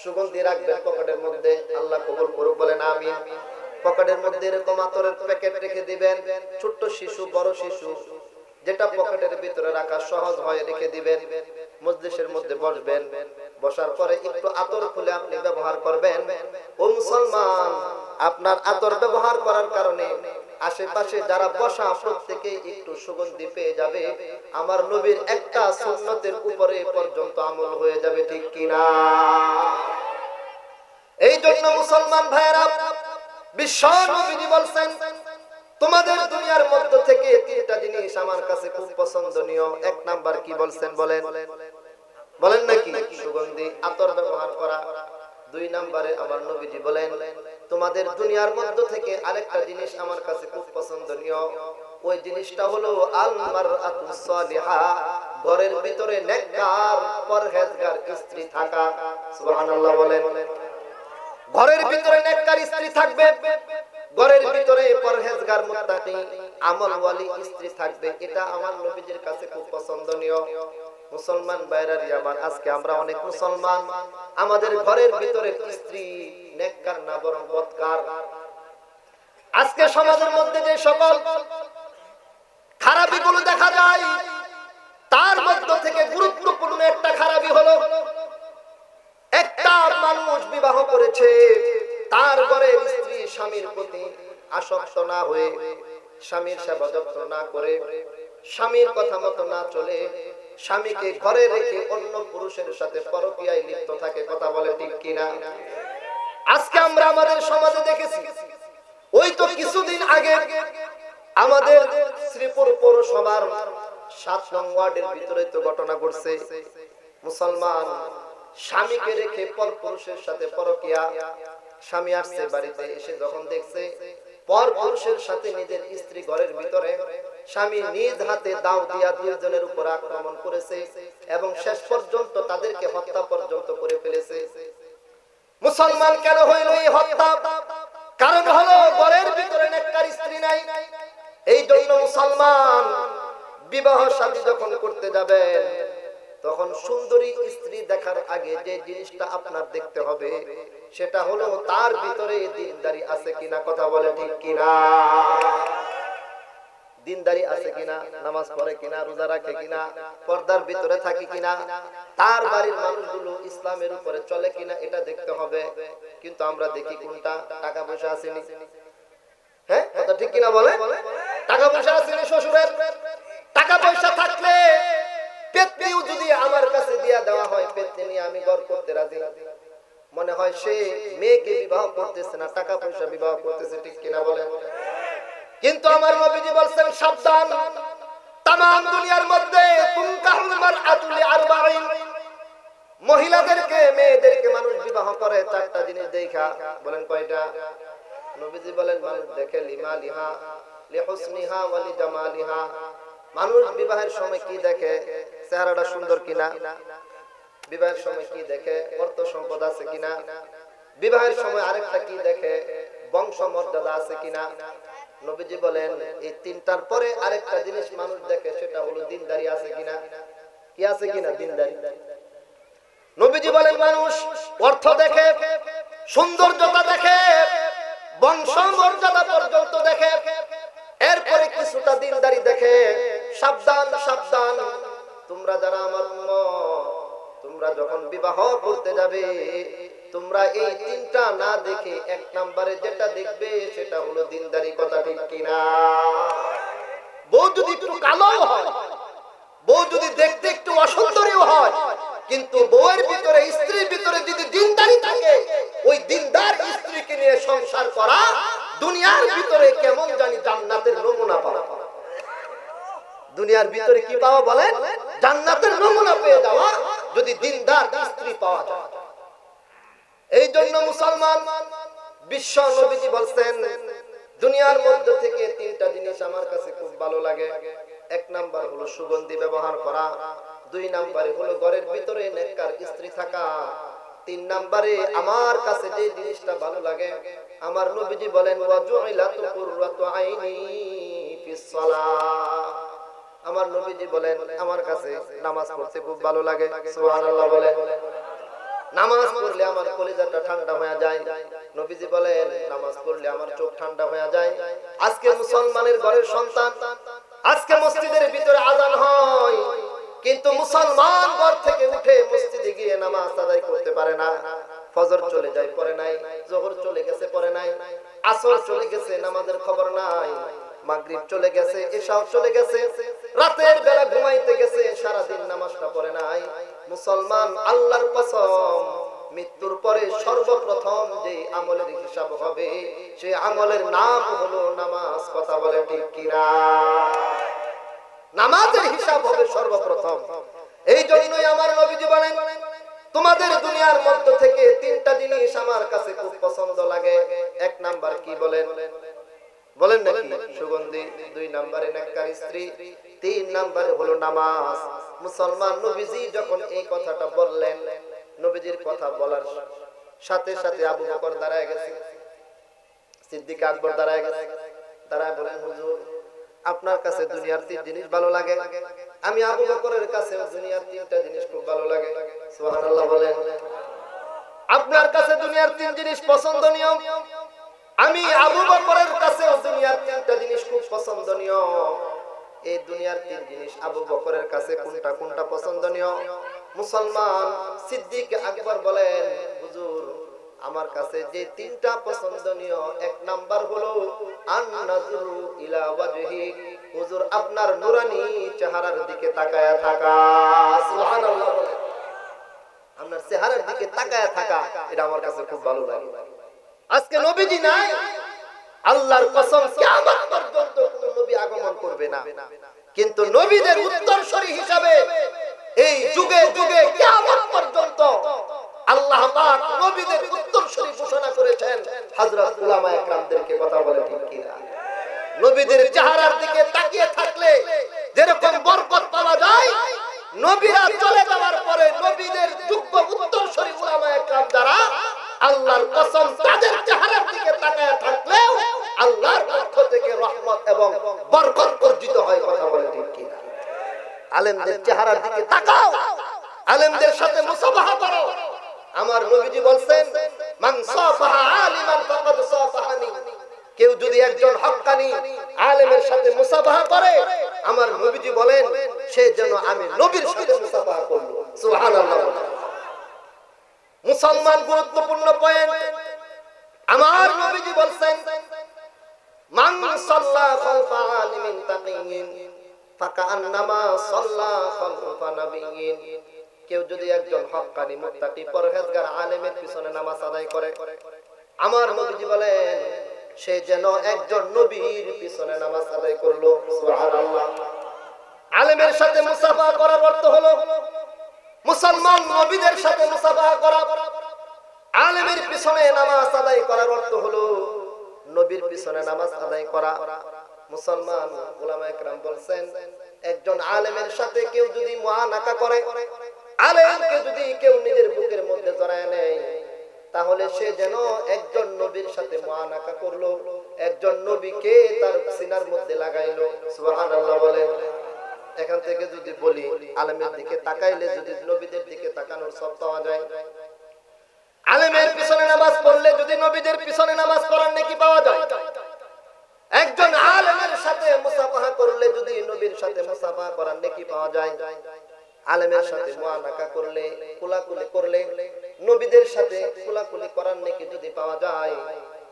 সুগন্ধি রাখবেন পকেটের মধ্যে, আল্লাহ কবুল করুক, বলেন আমিন। পকেটের মধ্যে এরকম আতরের প্যাকেট রেখে দিবেন। ছোট্ট শিশু, বড় শিশু, যেটা পকেটের ভিতরে রাখা সহজ হয় রেখে দিবেন। মজলিসের মধ্যে বসবেন, বসার পরে একটু আতর খুলে আপনি ব্যবহার করবেন। ও মুসলমান, আপনার আতর ব্যবহার করার কারণে আশেপাশে যারা বসা প্রত্যেকে একটু সুগন্ধি পেয়ে যাবে। আমার নবীর একটা সুন্নতের উপরে পর্যন্ত আমল হয়ে যাবে। ঠিক কিনা? এই জন্য মুসলমান ভাইয়েরা, বিশ্ব নবীজি বলছেন তোমাদের দুনিয়ার মধ্য থেকে তিনটা জিনিস আমার কাছে খুব পছন্দনীয়। এক নাম্বার কি বলছেন বলেন? বলেন নাকি? সুগন্ধি আতর ব্যবহার করা। দুই নম্বরে আমার নবীজি বলেন তোমাদের দুনিয়ার মধ্য থেকে আরেকটা জিনিস আমার কাছে খুব পছন্দনীয়, ওই জিনিসটা হলো আল মারআতুস সালিহা, ঘরের ভিতরে নেককার পরহেজগার স্ত্রী থাকা। সুবহানাল্লাহ বলেন। ঘরের ভিতরে নেককার স্ত্রী থাকবে, ঘরের ভিতরে পরহেজগার মুত্তাকি আমলওয়ালি স্ত্রী থাকবে, এটা আমার নবীজির কাছে খুব পছন্দনীয়। মুসলমান ভাইরারি আমার, আজকে আমরা অনেক মুসলমান আমাদের ঘরের ভিতরে স্ত্রী নেককার না বরং বদকার। আজকে সমাজের মধ্যে যে সকল খারাপিগুলো দেখা যায় তার মধ্য থেকে গুরুত্বপূর্ণ একটা খারাপি হলো একটা মানুষ বিবাহ করেছে, তার ঘরের স্ত্রী স্বামীর প্রতি আসক্ত না হয়ে, স্বামীর সেবা যত্ন না করে, স্বামীর কথা মতো না চলে, স্বামীকে ঘরে রেখে অন্য পুরুষের সাথে পরকীয়ায় লিপ্ত থাকে। কথা বলে ঠিক কিনা? আজকে আমরা আমাদের সমাজে দেখেছি, ওই তো কিছুদিন আগে আমাদের শ্রীপুর পৌরসভার ৭ নং ওয়ার্ডের ভিতরে তো ঘটনা ঘটছে। মুসলমান স্বামীকে রেখে পর পুরুষের সাথে পরকীয়া। স্বামী আসছে বাড়িতে, এসে যখন দেখছে পর পুরুষের সাথে নিজের স্ত্রী ঘরের ভিতরে, স্বামী নিজ হাতে দাও দিয়া দুইজনের উপর আক্রমণ করেছে এবং শেষ পর্যন্ত তাদেরকে হত্যা পর্যন্ত করে ফেলেছে। মুসলমান কেন হইল এই হত্যা? কারণ হলো ঘরের ভিতরে নেককার স্ত্রী নাই। এই জন্য মুসলমান বিবাহ শাদী যখন করতে যাবেন তখন সুন্দরী স্ত্রী দেখার আগে যে জিনিসটা আপনার দেখতে হবে সেটা হলো তার ভিতরে দিনদারি আছে কিনা। কথা বলে ঠিক কিনা? দিনদারি আছে কিনা, নামাজ পড়ে কিনা, রোজা রাখে কিনা, পর্দার ভিতরে থাকে কিনা, তার বাড়ির মানুষগুলো ইসলামের উপরে চলে কিনা, এটা দেখতে হবে। কিন্তু আমরা দেখি কোনটা? টাকা পয়সা আসেনি। হ্যাঁ, কথা ঠিক কিনা বলে? টাকা পয়সা আসেনি শ্বশুরের। টাকা পয়সা থাকলে পেতনিও যদি আমার কাছে দিয়া দেওয়া হয়, পেতনি নিয়ে আমি ঘর করতে রাজি, মনে হয় সে মেয়েকে বিবাহ করতেছে না, টাকা পয়সা বিবাহ করতেছে। ঠিক কিনা বলেন? কিন্তু আমার নবীজি বলছেন সাবধান, তামাম দুনিয়ার মধ্যে তুনকাহুল মারআতু লিআরবাঈন, মহিলাদেরকে মেয়েদেরকে মানুষ বিবাহ করে চারটা জিনিস দেখা। বলেন কয়টা? নবীজি বলেন মানুষ দেখে লিমালিহা লিহুসনিহা ওয়া লিজামালিহা। মানুষ বিবাহের সময় কি দেখে? চেহারাটা সুন্দর কিনা। বিবাহের সময় কি দেখে? অর্থ সম্পদ আছে কিনা। বিবাহের সময় আরেকটা কি দেখে? বংশ মর্যাদা আছে কিনা। নবীজি বলেন এই তিনটার পরে আরেকটা জিনিস মানুষ দেখে, সেটা হলো দিনদারি আছে কিনা। কি আছে কিনা? দিনদারি। নবীজি বলেন মানুষ অর্থ দেখে, সৌন্দর্যতা দেখে, বংশ মর্যাদা পর্যন্ত দেখে, এরপরে কিছুটা দিনদারি দেখে। সাবধান সাবধান, তোমরা যারা আমার উম্মত, তোমরা যখন বিবাহ করতে যাবে তোমরা এই তিনটা না দেখে এক নম্বরে যেটা দেখবে সেটা হলো দিনদারি। কথা ঠিক কিনা? বউ যদি একটু কালো হয়, বউ যদি দেখতে একটু অসুন্দরীও হয়, কিন্তু বউয়ের ভিতরে, স্ত্রীর ভিতরে যদি দিনদারি থাকে, ওই দিনদার স্ত্রীকে নিয়ে সংসার করা দুনিয়ার ভিতরে কেমন জানি জান্নাতের নমুনা পাওয়া। দুনিয়ার ভিতরে কি পাওয়া বলেন? জান্নাতের নমুনা পেয়ে যাওয়া যদি দিনদার স্ত্রী পাওয়া যায়। এই জন্য মুসলমান বিশ্ব নবীজি বলছেন দুনিয়ার মধ্যে থেকে তিনটা জিনিস আমার কাছে খুব ভালো লাগে। এক নাম্বার হলো সুগন্ধি ব্যবহার করা, দুই নাম্বারে হলো ঘরের ভিতরে নেককার স্ত্রী থাকা, তিন নাম্বারে আমার কাছে যে জিনিসটা ভালো লাগে, আমার নবীজি বলেন ওয়াজুইলাতু কুররাতু আইনি ফিস সালাহ। আমার নবীজি বলেন আমার কাছে নামাজ পড়তে খুব ভালো লাগে। সুবহানাল্লাহ বলেন। নামাজ পড়লে আমার কলিজাটা ঠান্ডা হয়ে যায়। নবীজি বলেন নামাজ পড়লে আমার চোখ ঠান্ডা হয়ে যায়। আজকে মুসলমানের ঘরের সন্তান, আজকে মসজিদের ভিতরে আযান হয়, কিন্তু মুসলমান ঘর থেকে উঠে মসজিদে গিয়ে নামাজ আদায় করতে পারে না। ফজর চলে যায় পড়ে নাই, যোহর চলে গেছে পড়ে নাই, আসর চলে গেছে নামাজের খবর নাই, মাগরিব চলে গেছে, ইশাও চলে গেছে, রাতের বেলা ঘুমাইতে গেছে, সারা দিন নামাজটা পড়ে নাই। মুসলমান আল্লাহর কসম মৃত্যুর পরে সর্বপ্রথম যে আমলের হিসাব হবে সেই আমলের নাম হলো নামাজ। কথা বলে ঠিক কিনা? নামাজের হিসাব হবে সর্বপ্রথম। এই জন্যই আমার নবীজি বলেন, তোমাদের দুনিয়ার মধ্য থেকে তিনটা জিনিস আমার কাছে খুব পছন্দ লাগে। এক নাম্বার কি বলেন? বলেন নাকি? সুগন্ধি। দুই নাম্বারে নেককার স্ত্রী। তিন নাম্বারে হলো নামাজ। মুসলমান নবীজি যখন এই কথাটা বললেন, নবীজির কথা বলার সাথে সাথে আবু বকর দাঁড়ায় গেছে, সিদ্দিক আকবর দাঁড়ায় গেছে। দাঁড়ায় বলেন, হুজুর আপনার কাছে দুনিয়ার তিন জিনিস ভালো লাগে, আমি আবু বকরের কাছে দুনিয়ার তিনটা জিনিস খুব ভালো লাগে। সুবহানাল্লাহ বলেন। আপনার কাছে দুনিয়ার তিন জিনিস পছন্দনীয়, আমি আবু বকরের কাছে দুনিয়ার তিনটা জিনিস খুব পছন্দনীয়। এই দুনিয়ার তিন জিনিস আবু বকরের কাছে কোনটা কোনটা পছন্দনীয়? মুসলমান সিদ্দিক আকবর বলেন, হুজুর আমার কাছে যে তিনটা পছন্দনীয়, এক নাম্বার হলো আন-নাজরু ইলা ওয়াজহি, হুজুর আপনার নূরানি চেহারার দিকে তাকায়া থাকা। সুবহানাল্লাহ বলেন। আপনার চেহারার দিকে তাকায়া থাকা, এটা আমার কাছে খুব ভালো লাগে। আজকে নবীজি নাই, আল্লাহর কসম কিয়ামত পর্যন্ত কোন নবী আগমন করবে না, কিন্তু নবীদের উত্তরসূরি হিসাবে এই যুগে যুগে কিয়ামত পর্যন্ত আল্লাহ পাক নবীদের উত্তরসূরি ঘোষণা করেছেন হযরত উলামায়ে কেরামদেরকে। কথা বলে ঠিক কিনা? নবীদের চেহারার দিকে তাকিয়ে থাকলে যেরকম বরকত পাওয়া যায়, নবীরা চলে যাওয়ার পরে নবীদের যোগ্য উত্তরসূরি উলামায়ে কেরাম যারা, আল্লাহর কসম তাদের চেহারার দিকে তাকায় থাকলেও আল্লাহর পক্ষ থেকে রহমত এবং বরকত অর্জিত হয়। কথা বলে ঠিক কিনা? আলেমদের চেহারার দিকে তাকাও, আলেমদের সাথে মুসাফাহা করো। আমার নবীজি বলেন, মান সাফাহা আলিমান ফাকাদ সাফাহানি, কেউ যদি একজন হক্কানি আলেমের সাথে মুসাফাহা করে, আমার নবীজি বলেন সে যেন আমি নবীর সাথে মুসাফাহা করলো। সুবহানাল্লাহ। মুসলমান গুরুত্বপূর্ণ পয়েন্ট, আমার নবীজি বলেন, মান সাল্লা খালফা আলিমিন তাকিয়িন ফাকান্নামা সাল্লা খালফা নাবিয়্যিন, কেউ যদি একজন হক্কানি মুত্তাকি পরহেজগার আলেমের পিছনে নামাজ আদায় করে, আমার নবীজি বলেন সে যেন একজন নবীর পিছনে নামাজ আদায় করলো। সুবহানাল্লাহ। আলেমের সাথে মুসাফাহা করার অর্থ হলো মুসলমান নবীদের সাথে মুসাফাহা করা। আলেমের পিছনে নামাজ আদায় করার অর্থ হলো নবীর পিছনে নামাজ আদায় করা। মুসলমান উলামায়ে কেরাম বলেন, একজন আলেমের সাথে কেউ যদি মুআনাকা করে, আলেমকে যদি কেউ নিজের বুকের মধ্যে জড়ায় নেয়, তাহলে সে যেন একজন নবীর সাথে মুআনাকা করলো, একজন নবীকে তার সিনার মধ্যে লাগাইলো। সুবহানাল্লাহ বলেন। এখান থেকে যদি বলি, আলেমের দিকে তাকাইলে যদি নবীদের দিকে তাকানোর সব পাওয়া যায়, আলেমের পিছনে নামাজ পড়লে যদি নবীদের পিছনে নামাজ পড়ার নেকি পাওয়া যায়, একজন আলেমের সাথে মুসাফাহা করলে যদি নবীর সাথে মুসাফাহা করার নেকি পাওয়া যায়, আলেমের সাথে মুআনাকা করলে, কোলাকুলি করলে নবীদের সাথে কোলাকুলি করার নেকি যদি পাওয়া যায়।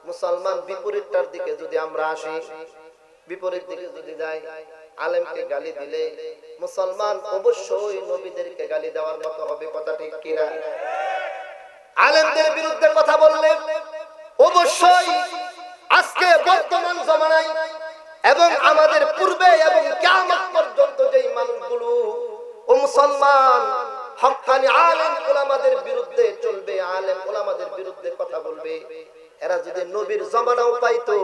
মুসলমান বিপরীতটার দিকে যদি আমরা আসি, বিপরীত দিকে যদি যাই, আলেমকে গালি দিলে মুসলমান অবশ্যই নবীদেরকে গালি দেওয়ার মতো হবে। কথা ঠিক কিনা? আলেমদের বিরুদ্ধে কথা বললে অবশ্যই আজকে বর্তমান জমানায় এবং আমাদের পূর্বে এবং কিয়ামত পর্যন্ত যেই মানুষগুলো ও মুসলমান হক্কানি আলেম উলামাদের বিরুদ্ধে চলবে, আলেম উলামাদের বিরুদ্ধে কথা বলবে, এরা যদি নবীর জমানাও পাইতো,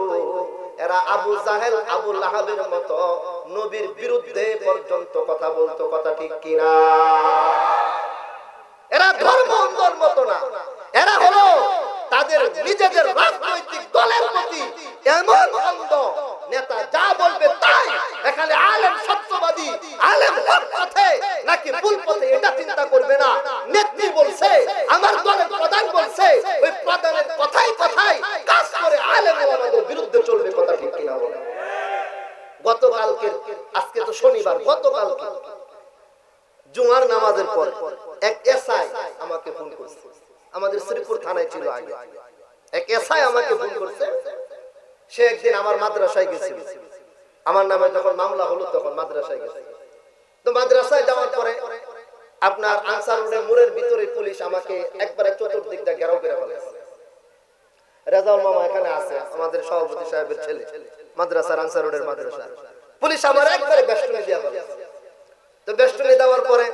এরা আবু জাহেল আবু লাহাবের মতো নবীর বিরুদ্ধে পর্যন্ত কথা বলতো। কথা ঠিক কিনা? এরা ধর্ম অন্ধর মতো না, এরা হলো তাদের নিজেদের রাজনৈতিক দলের প্রতি এমন অন্ধ, নেতা যা বলবে তাই। এখানে আলেম সত্যবাদী, আলেম হক পথে নাকি ভুল পথে এটা চিন্তা করবে না। নেত্রী বলছে, আমার দলের প্রধান বলছে, ওই প্রধানের কথাই কথাই কাজ করে আলেম ওলামাদের বিরুদ্ধে চলবে। কথা ঠিক কিনা বলেন? গতকালকে, আজকে তো শনিবার, গতকালকে জুমার নামাজের পর এক এসআই আমাকে ফোন করছে। আমাদের শ্রীপুর থানায় ছিল আগে। এক এসআই আমাকে ফোন করছে, সে একদিন আমার মাদ্রাসায় গেছিল। আমার নামে যখন মামলা হলো তখন মাদ্রাসায় গেছে। তো মাদ্রাসায় যাওয়ার পরে আপনার আনসার রোডের মোড়ের ভিতরে পুলিশ আমাকে একবারে চতুর্দিক দিয়ে ঘেরাও করে ফেলেছে। রেজাউল মামা এখানে আছে, আমাদের সভাপতি সাহেবের ছেলে, মাদ্রাসার আনসার রোডের মাদ্রাসা। পুলিশ আমার একবারে বেষ্টনী দিয়ে ফেলেছে। তো বেষ্টনী দেওয়ার পরে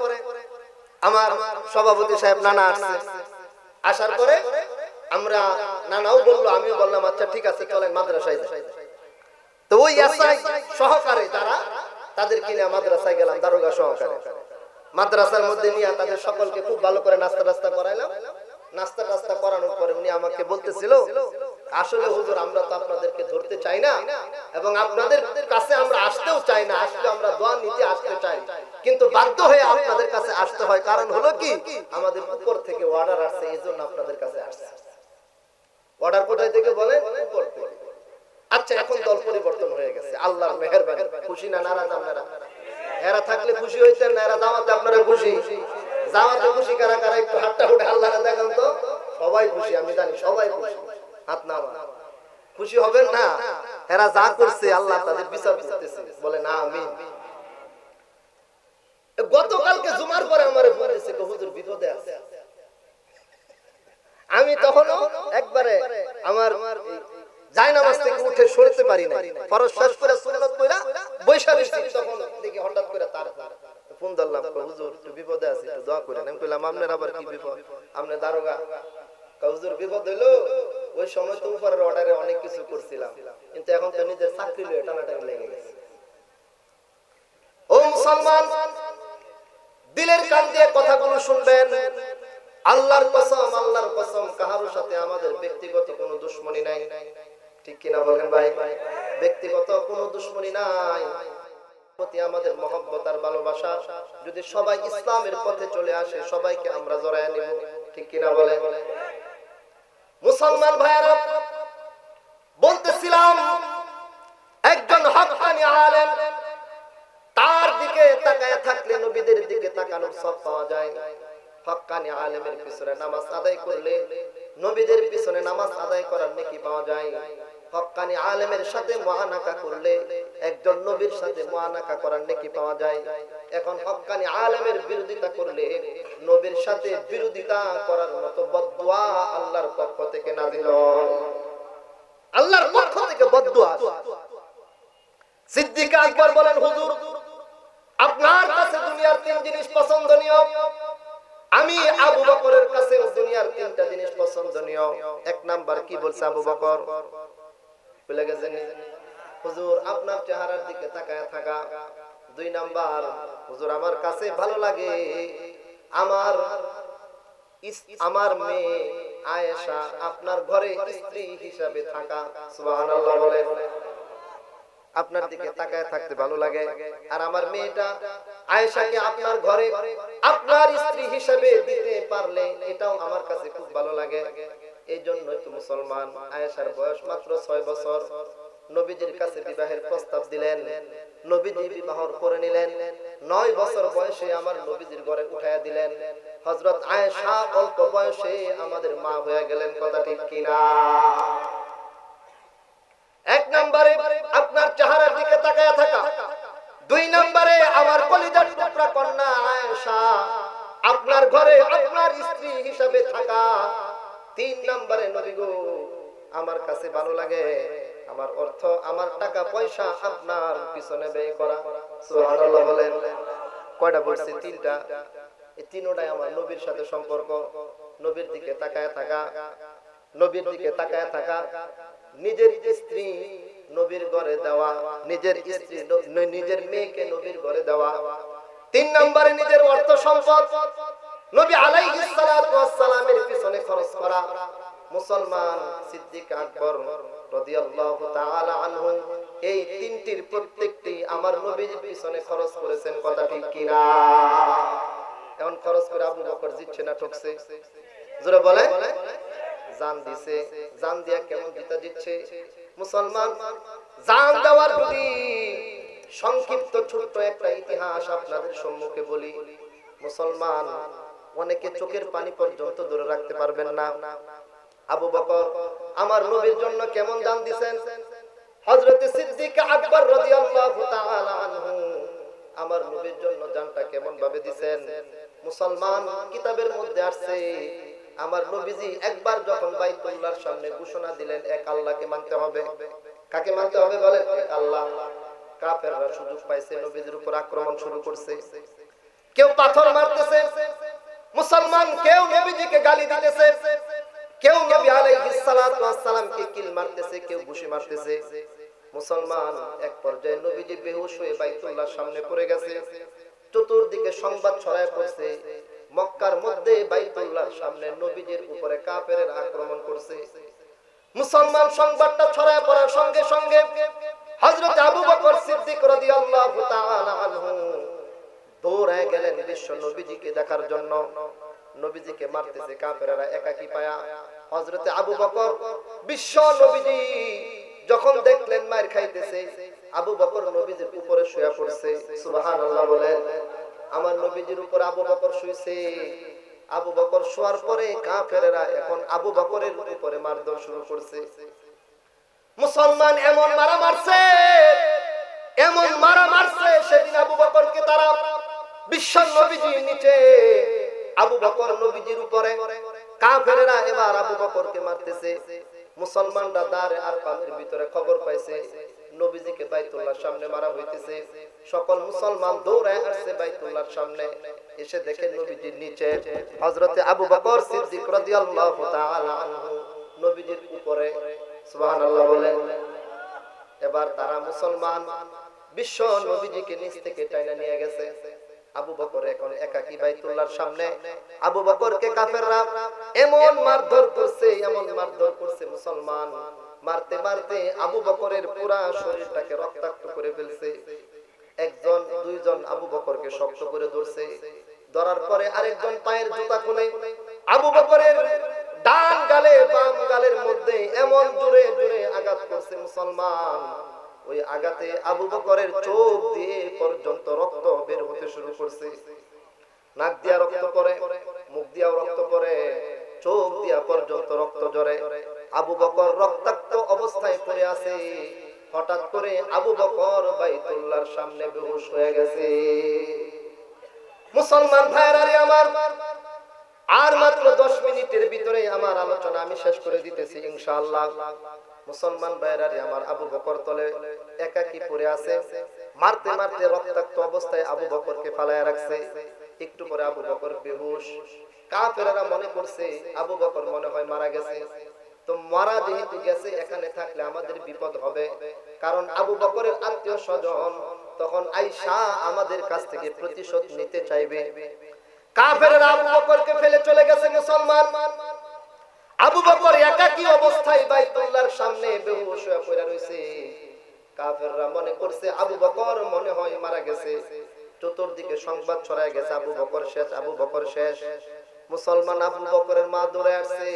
আমার সভাপতি সাহেব নানা আসছে। আসার পরে আমরা নানাও বললো, আমিও বললাম আচ্ছা ঠিক আছে চলেন মাদ্রাসায় যাই। তো ওই এসআই সহকারে যারা, তাদেরকে নিয়ে মাদ্রাসায় গেলাম, দারোগা সহকারে। মাদ্রাসার মধ্যে নিয়ে তাদের সকলকে খুব ভালো করে নাস্তা টাস্তা করাইলাম। নাস্তা টাস্তা করানোর পরে উনি আমাকে বলতেছিল, আসলে হুজুর আমরা তো আপনাদেরকে ধরতে চাই না এবং আপনাদের কাছে আমরা আসতেও চাই না, আসলে আমরা দোয়া নিতে আসতে চাই, কিন্তু বাধ্য হয়ে আপনাদের কাছে আসতে হয়। কারণ হলো কি, আমাদের উপর থেকে অর্ডার আসছে, এই জন্য আপনাদের কাছে আসছে। অর্ডার কোথায় থেকে বলেন? উপর থেকে। আচ্ছা, এখন দল পরিবর্তন হয়ে গেছে, আল্লাহর মেহেরবানি। খুশি না নারাজ আপনারা? এরা থাকলে খুশি হইতেন না, এরা জামাতে আপনারা খুশি? জামাতে খুশি কারা কারা একটু হাতটা উঠে আল্লাহরে দেখান তো। সবাই খুশি, আমি জানি সবাই খুশি, হাত নামা। খুশি হবেন না? এরা যা করছে আল্লাহ তাদের বিচার করতেছে, বলে না আমিন। গতকালকে জুমার পরে আমারে বলেছে হুজুর বিপদে আছে। আমি তখনও একবারে আমার জায়নামাজ থেকে উঠে সরতে পারি না, ফরজ শেষ করে সুন্নাত কইরা বৈশা রইছি। তখন দেখি হঠাৎ করে তার ফোন দিলাম, হুজুর একটু বিপদে আছি, একটু দোয়া করেন। আমি কইলাম আপনার আবার কি বিপদ? আপনি দারোগা? হুজুর বিপদ হইলো, ওই সময় তো উপরের অর্ডারে অনেক কিছু করছিলাম, কিন্তু এখন তো নিজের চাকরি লয়ে টানাটানি লেগে গেছে। ও মুসলমান, দিলের কান দিয়ে কথাগুলো শুনবেন। আল্লাহর কসম, আল্লাহর কসম, কাহারোর সাথে আমাদের ব্যক্তিগত কোনো দুশ্মনী নাই, ঠিক কিনা বলেন ভাই? ব্যক্তিগত কোনো দুশ্মনী নাই, প্রতি আমাদের মহব্বত আর ভালোবাসা। যদি সবাই ইসলামের পথে চলে আসে, সবাইকে আমরা জড়ায় নিব, ঠিক কিনা বলেন? মুসলমান ভাইরা, বলতেছিলাম একজন হক্কানি আলেম, তার দিকে তাকায় থাকলে নবীদের দিকে তাকানোর সব পাওয়া যায়। হক্কানি আলেমের পিছনে নামাজ আদায় করলে নবীদের পিছনে নামাজ আদায় করার নেকি পাওয়া যায়। হক্কানি আলেমের সাথে মুআনাকা করলে একজন নবীর সাথে মুআনাকা করার নেকি পাওয়া যায়। এখন হক্কানি আলেমের বিরোধিতা করলে নবীর সাথে বিরোধিতা করার মতো বদদুয়া আল্লাহর পক্ষ থেকে নাযিল হয়। আল্লাহর পক্ষ থেকে বদদুয়া। সিদ্দিক আকবর বলেন, হুজুর আপনার কাছে দুনিয়ার তিন জিনিস পছন্দনীয়, আমি আবু বকরের কাছে দুনিয়ার তিনটা জিনিস পছন্দনীয়। এক নাম্বার কি বলছে আবু বকর? ভুলে গেছেন? হুজুর আপনার চেহারার দিকে তাকায় থাকা। দুই নাম্বার, হুজুর আমার কাছে ভালো লাগে আমার মেয়ে আয়েশা আপনার ঘরে স্ত্রী হিসাবে থাকা। সুবহানাল্লাহ বলেন। আপনার দিকে তাকায় থাকতে ভালো লাগে, আর আমার মেয়েটা আয়েশাকে আপনার ঘরে আপনার স্ত্রী হিসেবে দিতে পারলে এটাও আমার কাছে খুব ভালো লাগে। এই জন্য তো মুসলমান, আয়েশার বয়স মাত্র 6 বছর, নবীজির কাছে বিবাহের প্রস্তাব দিলেন, নবীজি বিবাহ করে নিলেন। 9 বছর বয়সে আমার নবীজির ঘরে উঠায়া দিলেন। হযরত আয়েশা অল্প বয়সে আমাদের মা হয়ে গেলেন, কথা ঠিক কিনা? এক নম্বরে আপনার চেহারার দিকে তাকায় থাকা। দুই নম্বরে আমার কলিজার টুকরা কন্যা আয়েশা আপনার ঘরে আপনার স্ত্রী হিসেবে থাকা। তিন নম্বরে নবী গো আমার কাছে ভালো লাগে, আমার অর্থ আমার টাকা পয়সা আপনার পিছনে ব্যয় করা। সুবহানাল্লাহ বলেন। কয়টা বলছি? তিনটা। এই তিনটাই আমার নবীর সাথে সম্পর্ক। নবীর দিকে তাকায় থাকা, নবীর দিকে তাকায় থাকা, নিজের স্ত্রী নবীর ঘরে দেওয়া, নিজের স্ত্রী নিজের মেয়েকে নবীর ঘরে দেওয়া। তিন নম্বরে নিজের অর্থ সম্পদ নবী আলাইহিস সালাতু ওয়াস সালামের পিছনে খরচ করা। মুসলমান, সিদ্দিক আকবর রাদিয়াল্লাহু তাআলা আনহু এই তিনটির প্রত্যেকটি আমার নবীর পিছনে খরচ করেছেন, কথা ঠিক কিনা? এখন খরচ করে আবু বকর জিতছে না ঠকছে? জোরে বলে। জান দিছে, জান দিয়া কেমন দিতে দিচ্ছে মুসলমান? জান দেওয়ার যদি সংক্ষিপ্ত ছোট্ট একটা ইতিহাস আপনাদের সম্মুখে বলি, মুসলমান অনেকে চোখের পানি পর্যন্ত ধরে রাখতে পারবেন না। আবু বকর আমার নবীর জন্য কেমন জান দিবেন? হযরত সিদ্দিক আকবর রাদিয়াল্লাহু তাআলা আনহু আমার নবীর জন্য জানটা কেমন ভাবে দিবেন? মুসলমান কিতাবের মধ্যে আসছে আমার নবীজি একবার যখন বাইতুল্লাহর সামনে ঘোষণা দিলেন এক আল্লাহকে মানতে হবে। কাকে মানতে হবে বলেন? এক আল্লাহ। কাফেররা সুযোগ পাইছে, নবীজির উপর আক্রমণ শুরু করছে। কেউ পাথর মারতেছে মুসলমান, কেউ নবীজিকে গালি দিতেছে, কেউ নবী আলাইহিস সালাতু ওয়াস সালামকে কিল মারতেছে, কেউ ঘুষি মারতেছে। মুসলমান এক পর্যায়ে নবীজি বেহুশ হয়ে বাইতুল্লাহর সামনে পড়ে গেছে। চতুর্দিকে সংবাদ ছড়ায় পড়ছে মক্কার মধ্যে বাইতুল্লাহর সামনে নবীজির উপরে কাফেরের আক্রমণ করছে। মুসলমান সংবাদটা ছড়ায় পড়ার সঙ্গে সঙ্গে হযরত আবু বকর সিদ্দিক রাদিয়াল্লাহু তাআলা আনহু দৌড়ায় গেলেন বিশ্ব নবীজিকে দেখার জন্য। নবীজিকে মারতেছে কাফেররা একাকী পায়া। হযরত আবু বকর বিশ্ব নবীজি যখন দেখলেন মার খাইতেছে, আবু বকর নবীজির উপরে শুয়ে পড়ছে। সুবহানাল্লাহ বলেন। আমার নবীজির উপর আবু বকর শুইছে। আবু বকর শোয়ার পরে কাফেররা এখন আবু বকরের উপরে মারধর শুরু করছে। মুসলমান এমন মারা মারছে, এমন মারা মারছে, সেদিন আবু বকরকে তারা বিশ্ব নবীজির নিচে, আবু বকর নবীজির উপরে, কাফেররা এবার আবু বকরকে মারতেছে। মুসলমানরা দারে আরকামের ভিতরে খবর পাইছে নবীজিকে বাইতুল্লাহর সামনে মারা হইতেছে। সকল মুসলমান দৌড়ায় আসছে বাইতুল্লাহর সামনে। এসে দেখে নবীজির নিচে হযরতে আবু বকর সিদ্দিক রাদিয়াল্লাহু তাআলা আনহু নবীজির উপরে। সুবহানাল্লাহ বলেন। এবার তারা মুসলমান বিশ্ব নবীজিকে নিচ থেকে টাইনা নিয়ে গেছে। আবু বকর এখন একাকী বাইতুল্লাহর সামনে। আবু বকরকে কাফেররা এমন মারধর করছে, এমন মারধর করছে মুসলমান, মারতে মারতে আবু বকরের পুরা শরীরটাকে রক্তাক্ত করে ফেলছে। একজন দুইজন আবু বকরকে শক্ত করে ধরছে। ধরার পরে আরেকজন পায়ের জুতা খুলে আবু বকরের ডান গালে বাম গালের মধ্যে এমন জোরে জোরে আঘাত করছে মুসলমান। ওই আঘাতে আবু বকরের চোখ দিয়ে পর্যন্ত রক্ত বের হতে শুরু করছে। নাক দিয়া রক্ত পড়ে, মুখ দিয়াও রক্ত পড়ে, চোখ দিয়া পর্যন্ত রক্ত ঝরে। আবু বকর রক্তাক্ত অবস্থায় পড়ে আছে। হঠাৎ করে আবু বকর বাইতুল্লাহর সামনে বেহুশ হয়ে গেছে। মুসলমান ভাইরা আমার, আর মাত্র 10 মিনিটের ভিতরে আমার আলোচনা আমি শেষ করে দিতেছি ইনশাআল্লাহ। মুসলমান ভাইরা আমার, আবু বকর তলে একাকী পড়ে আছে। মারতে মারতে রক্তাক্ত অবস্থায় আবু বকরকে ফালায়া রাখছে। একটু পরে আবু বকর বেহুশ। কাফেররা মনে করছে আবু বকর মনে হয় মারা গেছে। তো মারা যেহেতু গেছে, এখানে থাকলে আমাদের বিপদ হবে, কারণ আবু বকরের আত্মীয় স্বজন তখন আয়েশা আমাদের কাছ থেকে প্রতিশোধ নিতে চাইবে। কাফেররা আবু বকরকে ফেলে চলে গেছে। মুসলমান আবু বকর একাকী অবস্থায় বাইতুল্লাহর সামনে বেহুশ হয়ে পড়ে রইছে। কাফেররা মনে করছে আবু বকর মনে হয় মারা গেছে। চতুর্দিকে সংবাদ ছড়ায় গেছে আবু বকর শেষ, আবু বকর শেষ। মুসলমান আবু বকরের মা দৌড়ে আসছে,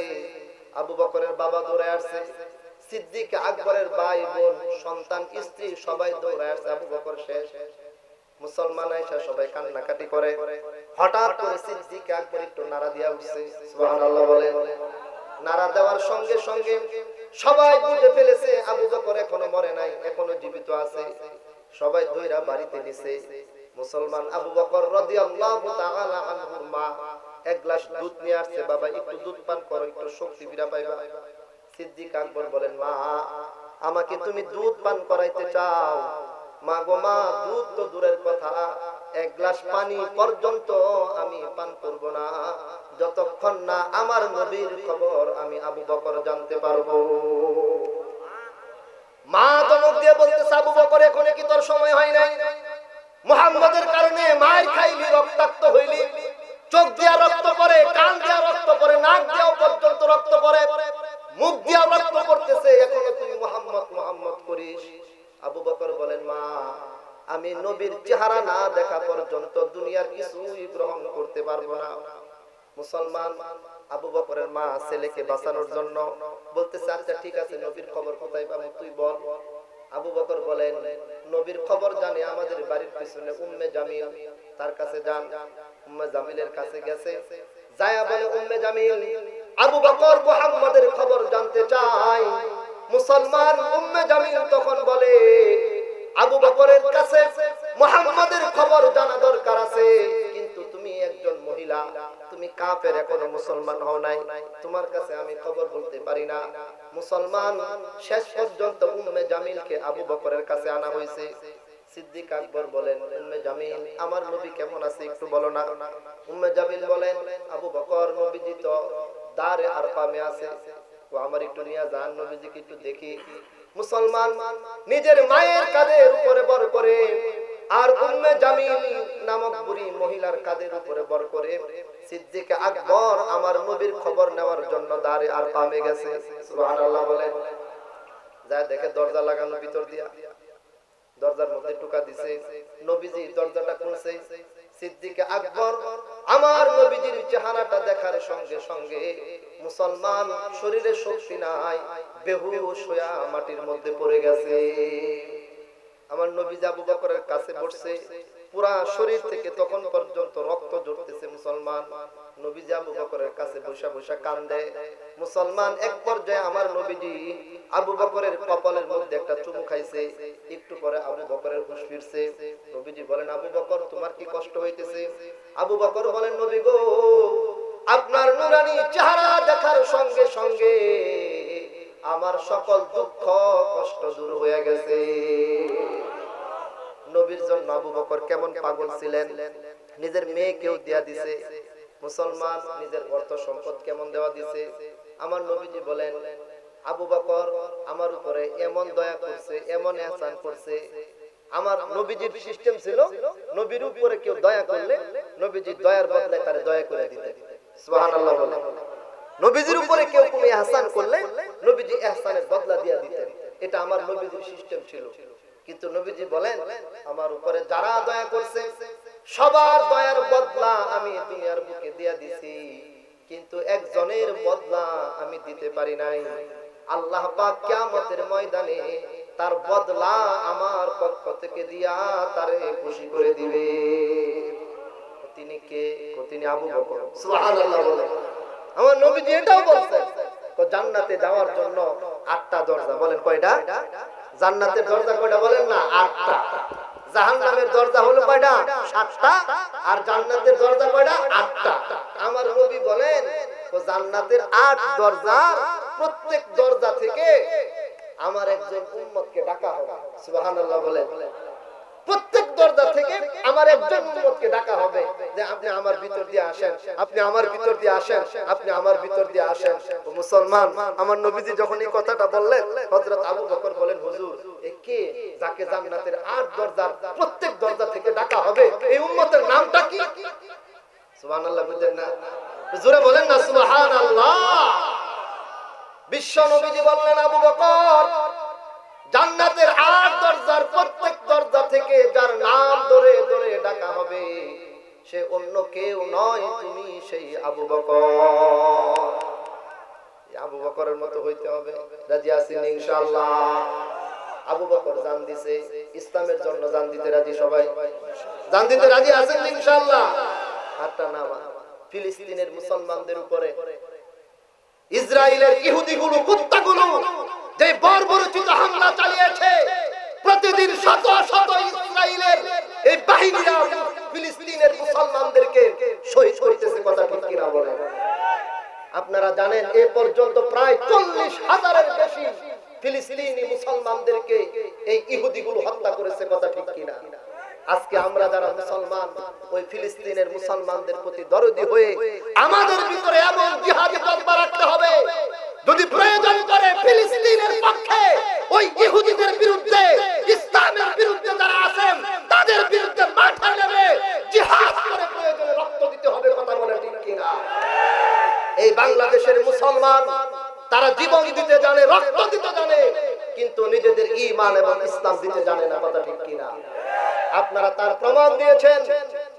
আবু বকরের বাবা দৌড়ে আসছে, সিদ্দিক আকবরের ভাই বোন সন্তান স্ত্রী সবাই দৌড়ে আসছে, আবু বকর শেষ। মুসলমান আয়েশা সবাই কান্নাকাটি করে। হঠাৎ করে সিদ্দিক আকবর একটু নাড়া দিয়া উঠছে। সুবহানাল্লাহ বলেন। নাড়া দেওয়ার সঙ্গে সঙ্গে সবাই বুঝে ফেলেছে আবু বকর এখনো মরে নাই, এখনো জীবিত আছে। সবাই দইরা বাড়িতে নিছে। মুসলমান আবু বকর রাদিয়াল্লাহু তাআলা আনহুর মা এক গ্লাস দুধ নিয়ে আসছে। বাবা একটু দুধ পান করো, একটু শক্তি ফিরা পাইবা। সিদ্দিক আকবর বলেন, মা আমাকে তুমি দুধ পান করাইতে চাও? মা গো মা, দুধ তো দূরের কথা, এক গ্লাস পানি পর্যন্ত আমি পান করব না যতক্ষণ না আমার নবীর খবর আমি আবু বকর জানতে পারবো। মা ধমক দিয়ে বলতেছে, আবু বকর এখনো কি তোর সময় হয় নাই? মুহাম্মাদের কারণে মার খাইলি, রক্তাক্ত হইলি, চোখ দিয়া রক্ত পড়ে, কান দিয়া রক্ত পড়ে, নাক দিয়াও পর্যন্ত রক্ত পড়ে, মুখ দিয়া রক্ত পড়তেছে, এখনো তুই মুহাম্মদ মুহাম্মদ করিস। আবু বকর বলেন, মা আমি নবীর চেহারা না দেখা পর্যন্ত দুনিয়ার কিছুই গ্রহণ করতে পারবো না। মুসলমান আবু বকরের মা ছেলেকে বাঁচানোর জন্য বলতেছে, আচ্ছা ঠিক আছে, নবীর খবর কোথায় পাবো তুই বল। আবু বকর বলেন, নবীর খবর জানে আমাদের বাড়ির পিছনে উম্মে জামিল, তার কাছে যান। উম্মে জামিলের কাছে গেছে, যায়া বলে, উম্মে জামিল আবু বকর মুহাম্মাদের খবর জানতে চায়। মুসলমান উম্মে জামিল তখন বলে, আবু বকরের কাছে মুহাম্মাদের খবর জানা দরকার আছে, কিন্তু তুমি একজন মহিলা কাফের, এখনো মুসলমান হও নাই, তোমার কাছে আমি খবর বলতে পারি না। মুসলমান শেষ পর্যন্ত উম্মে জামিলকে আবু বকরের কাছে আনা হয়েছে। সিদ্দিক আকবর বলেন, উম্মে জামিল, আমার নবী কেমন আছে একটু বলো না। উম্মে জামিল বলেন, আবু বকর, নবীজি তো দারে আরকামে আছে, তো আমার একটু নিয়ে যান, নবীজিকে একটু দেখি। মুসলমান নিজের মায়ের কাঁধের উপরে বর করে আর উম্মে জামিল নামক বুড়ি মহিলার কাঁধের উপরে বর করে সিদ্দিক আকবর আমার নবীর খবর নেওয়ার জন্য দারে আরকামে গেছে। সুবহানাল্লাহ বলেন। যা দেখে দরজা লাগানো, ভিতর দিয়া দরজার মধ্যে টুকা দিছে, নবীজি দরজাটা খুলছে। সিদ্দিক আকবর আমার নবীজির চেহারাটা দেখার সঙ্গে সঙ্গে মুসলমান শরীরে শক্তি নাই, বেহুশ হয়ে মাটির মধ্যে পড়ে গেছে। আমার নবীজি আবু বকরের কাছে বসছে, পুরা শরীর থেকে তখন পর্যন্ত রক্ত ঝরতেছে। মুসলমান নবীজি আবু বকরের কাছে বসা বসা কান্দে। মুসলমান এক পর্যায়ে আমার নবীজি আবু বকরের কপালের মধ্যে একটা চুমু খাইছে। একটু পরে আবু বকরের হুঁশ ফিরছে। নবীজি বলেন, আবু বকর, তোমার কি কষ্ট হইতেছে? আবু বকর বলেন, নবী গো, আপনার নুরানি চেহারা দেখার সঙ্গে সঙ্গে আমার সকল দুঃখ কষ্ট দূর হয়ে গেছে। নবীর জন্য আবু বকর কেমন পাগল ছিলেন, নিজের মেয়েকেও দেয়া দিছে। মুসলমান নিজের অর্থ সম্পদ কেমন দেওয়া দিছে। আমার নবীজি বলেন, আবু বকর আমার উপরে এমন দয়া করছে, এমন ihsan করছে। আমার নবীজির সিস্টেম ছিল, নবীর উপরে কেউ দয়া করলে নবীজি দয়ার বদলায় তারে দয়া করে দিতেন। সুবহানাল্লাহ বলেন। নবীজির উপরে কেউ কোনো ihsan করলে নবীজি ihsanের বদলা দিয়া দিতেন। এটা আমার নবীজির সিস্টেম ছিল। কিন্তু নবীজি বলেন, আমার উপরে যারা দয়া করছে সবার দয়ার বদলা আমি দুনিয়ার বুকে দিয়া দিছি, কিন্তু একজনের বদলা আমি দিতে পারি নাই। আল্লাহ পাক কিয়ামতের ময়দানে তার বদলা আমার পক্ষ থেকে দিয়া তারে খুশি করে দিবে। তিনি কে? তিনি আবু বকর। সুবহানাল্লাহ বলেন। আমার নবীজি এটাও বলছেন, তো জান্নাতে যাওয়ার জন্য 8টা দরজা। বলেন কয়টা? জান্নাতের দরজা কয়টা বলেন না? 8টা। জাহান্নামের দরজা হলো কয়টা? 7টা। আর জান্নাতের দরজা কয়টা? 8টা। আমার নবী বলেন, তো জান্নাতের 8 দরজার প্রত্যেক দরজা থেকে আমার একজন উম্মতকে ডাকা হবে। সুবহানাল্লাহ বলেন। প্রত্যেক দরজা থেকে আমার একজন উম্মতকে ডাকা হবে যে আপনি আমার ভিতর দিয়ে আসেন, আপনি আমার ভিতর দিয়ে আসেন, আপনি আমার ভিতর দিয়ে আসেন। ও মুসলমান, আমার নবীজি যখন এই কথাটা বললেন, হযরত আবু বকর বলেন, হুজুর, এ কে যাকে জান্নাতের 8 দরজার প্রত্যেক দরজা থেকে ডাকা হবে, এই উম্মতের নামটা কি? সুবহানাল্লাহ বুঝেন না? জোরে বলেন না সুবহানাল্লাহ। বিশ্ব নবীজি বললেন, আবু বকর, জান্নাতের 8 দরজার প্রত্যেক দরজা থেকে যার নাম ধরে ধরে ডাকা হবে সে অন্য কেউ নয়, তুমি সেই আবু বকর। আবু বকরের মতো হইতে হবে। রাজি আছেন ইনশাআল্লাহ? আবু বকর জান দিছে, ইসলামের জন্য জান দিতে রাজি। সবাই জান দিতে রাজি আছেন ইনশাআল্লাহ? হাতটা নামা। ফিলিস্তিনের মুসলমানদের উপরে ইসরায়েলের ইহুদিগুলো, কুত্তাগুলো যে বর্বরচিত হামলা চালিয়েছে, প্রতিদিন শত শত ইসরায়েলের এই বাহিনীরা ফিলিস্তিনের মুসলমানদেরকে শহীদ করতেছে। কথা ঠিক কিনা বলেন? আপনারা জানেন এ পর্যন্ত প্রায় 40,000-এর বেশি ফিলিস্তিনি মুসলমানদেরকে এই ইহুদিগুলো হত্যা করেছে। কথা ঠিক কিনা? আজকে আমরা যারা মুসলমান, ওই ফিলিস্তিনের মুসলমানদের প্রতি দরদি হয়ে আমাদের ভিতরে এমন জিহাদি জজ্বা রাখতে হবে, যদি প্রয়োজন করে ফিলিস্তিনের পক্ষে, ওই ইহুদিদের বিরুদ্ধে, ইসলামের বিরুদ্ধে যারা আছেন তাদের বিরুদ্ধে মাঠে নেমে জিহাদ করে প্রয়োজনে রক্ত দিতে হবে। কথা বলে ঠিক কিনা? এই বাংলাদেশের মুসলমান তারা জীবন দিতে জানে, রক্ত দিতে জানে, কিন্তু নিজেদের ঈমান এবং ইসলাম দিতে জানে না। কথা ঠিক কিনা? আপনারা তার প্রমাণ দিয়েছেন।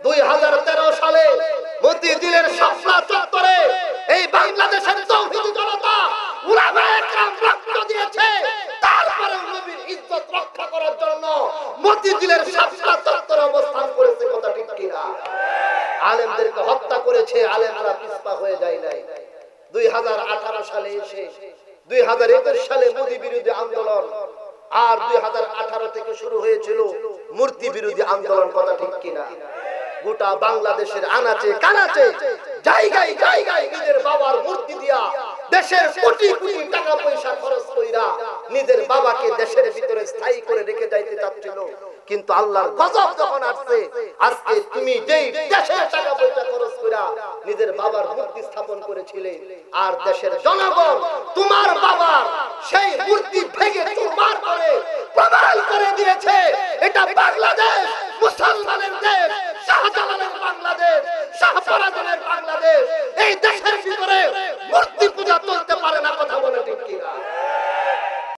2013 সালে মতিঝিলের শাপলা চত্বরে এই বাংলাদেশের তৌহিদি জনতা উলামায়ে কেরাম রক্ত দিয়েছে, তারপরে নবীর ইজ্জত রক্ষা করার জন্য মতিঝিলের শাপলা চত্বরে অবস্থান করেছে। কথা ঠিক কিনা? আলেমদেরকে হত্যা করেছে, আলেমরা পিছপা হয়ে যায় নাই। 2018 সালে এসে 2021 সালে মোদি বিরোধী আন্দোলন, আর 2018 থেকে শুরু হয়েছিল মূর্তি বিরোধী আন্দোলন। কথা ঠিক কিনা? গোটা বাংলাদেশের আনাচে কানাচে জায়গায় জায়গায় নিজের বাবার মূর্তি দিয়া দেশের কোটি কোটি টাকা পয়সা খরচ কইরা নিজের বাবাকে দেশের ভিতরে স্থায়ী করে রেখে যাইতে চাচ্ছিল। কিন্তু আল্লাহর গজব যখন আসছে, আজকে তুমি যেই দেশের টাকা পয়সা খরচ কইরা নিজের বাবার মূর্তি স্থাপন করেছিলে, আর দেশের জনগণ তোমার বাবার সেই মূর্তি ভেঙে চুরমার করে প্রমাণ করে দিয়েছে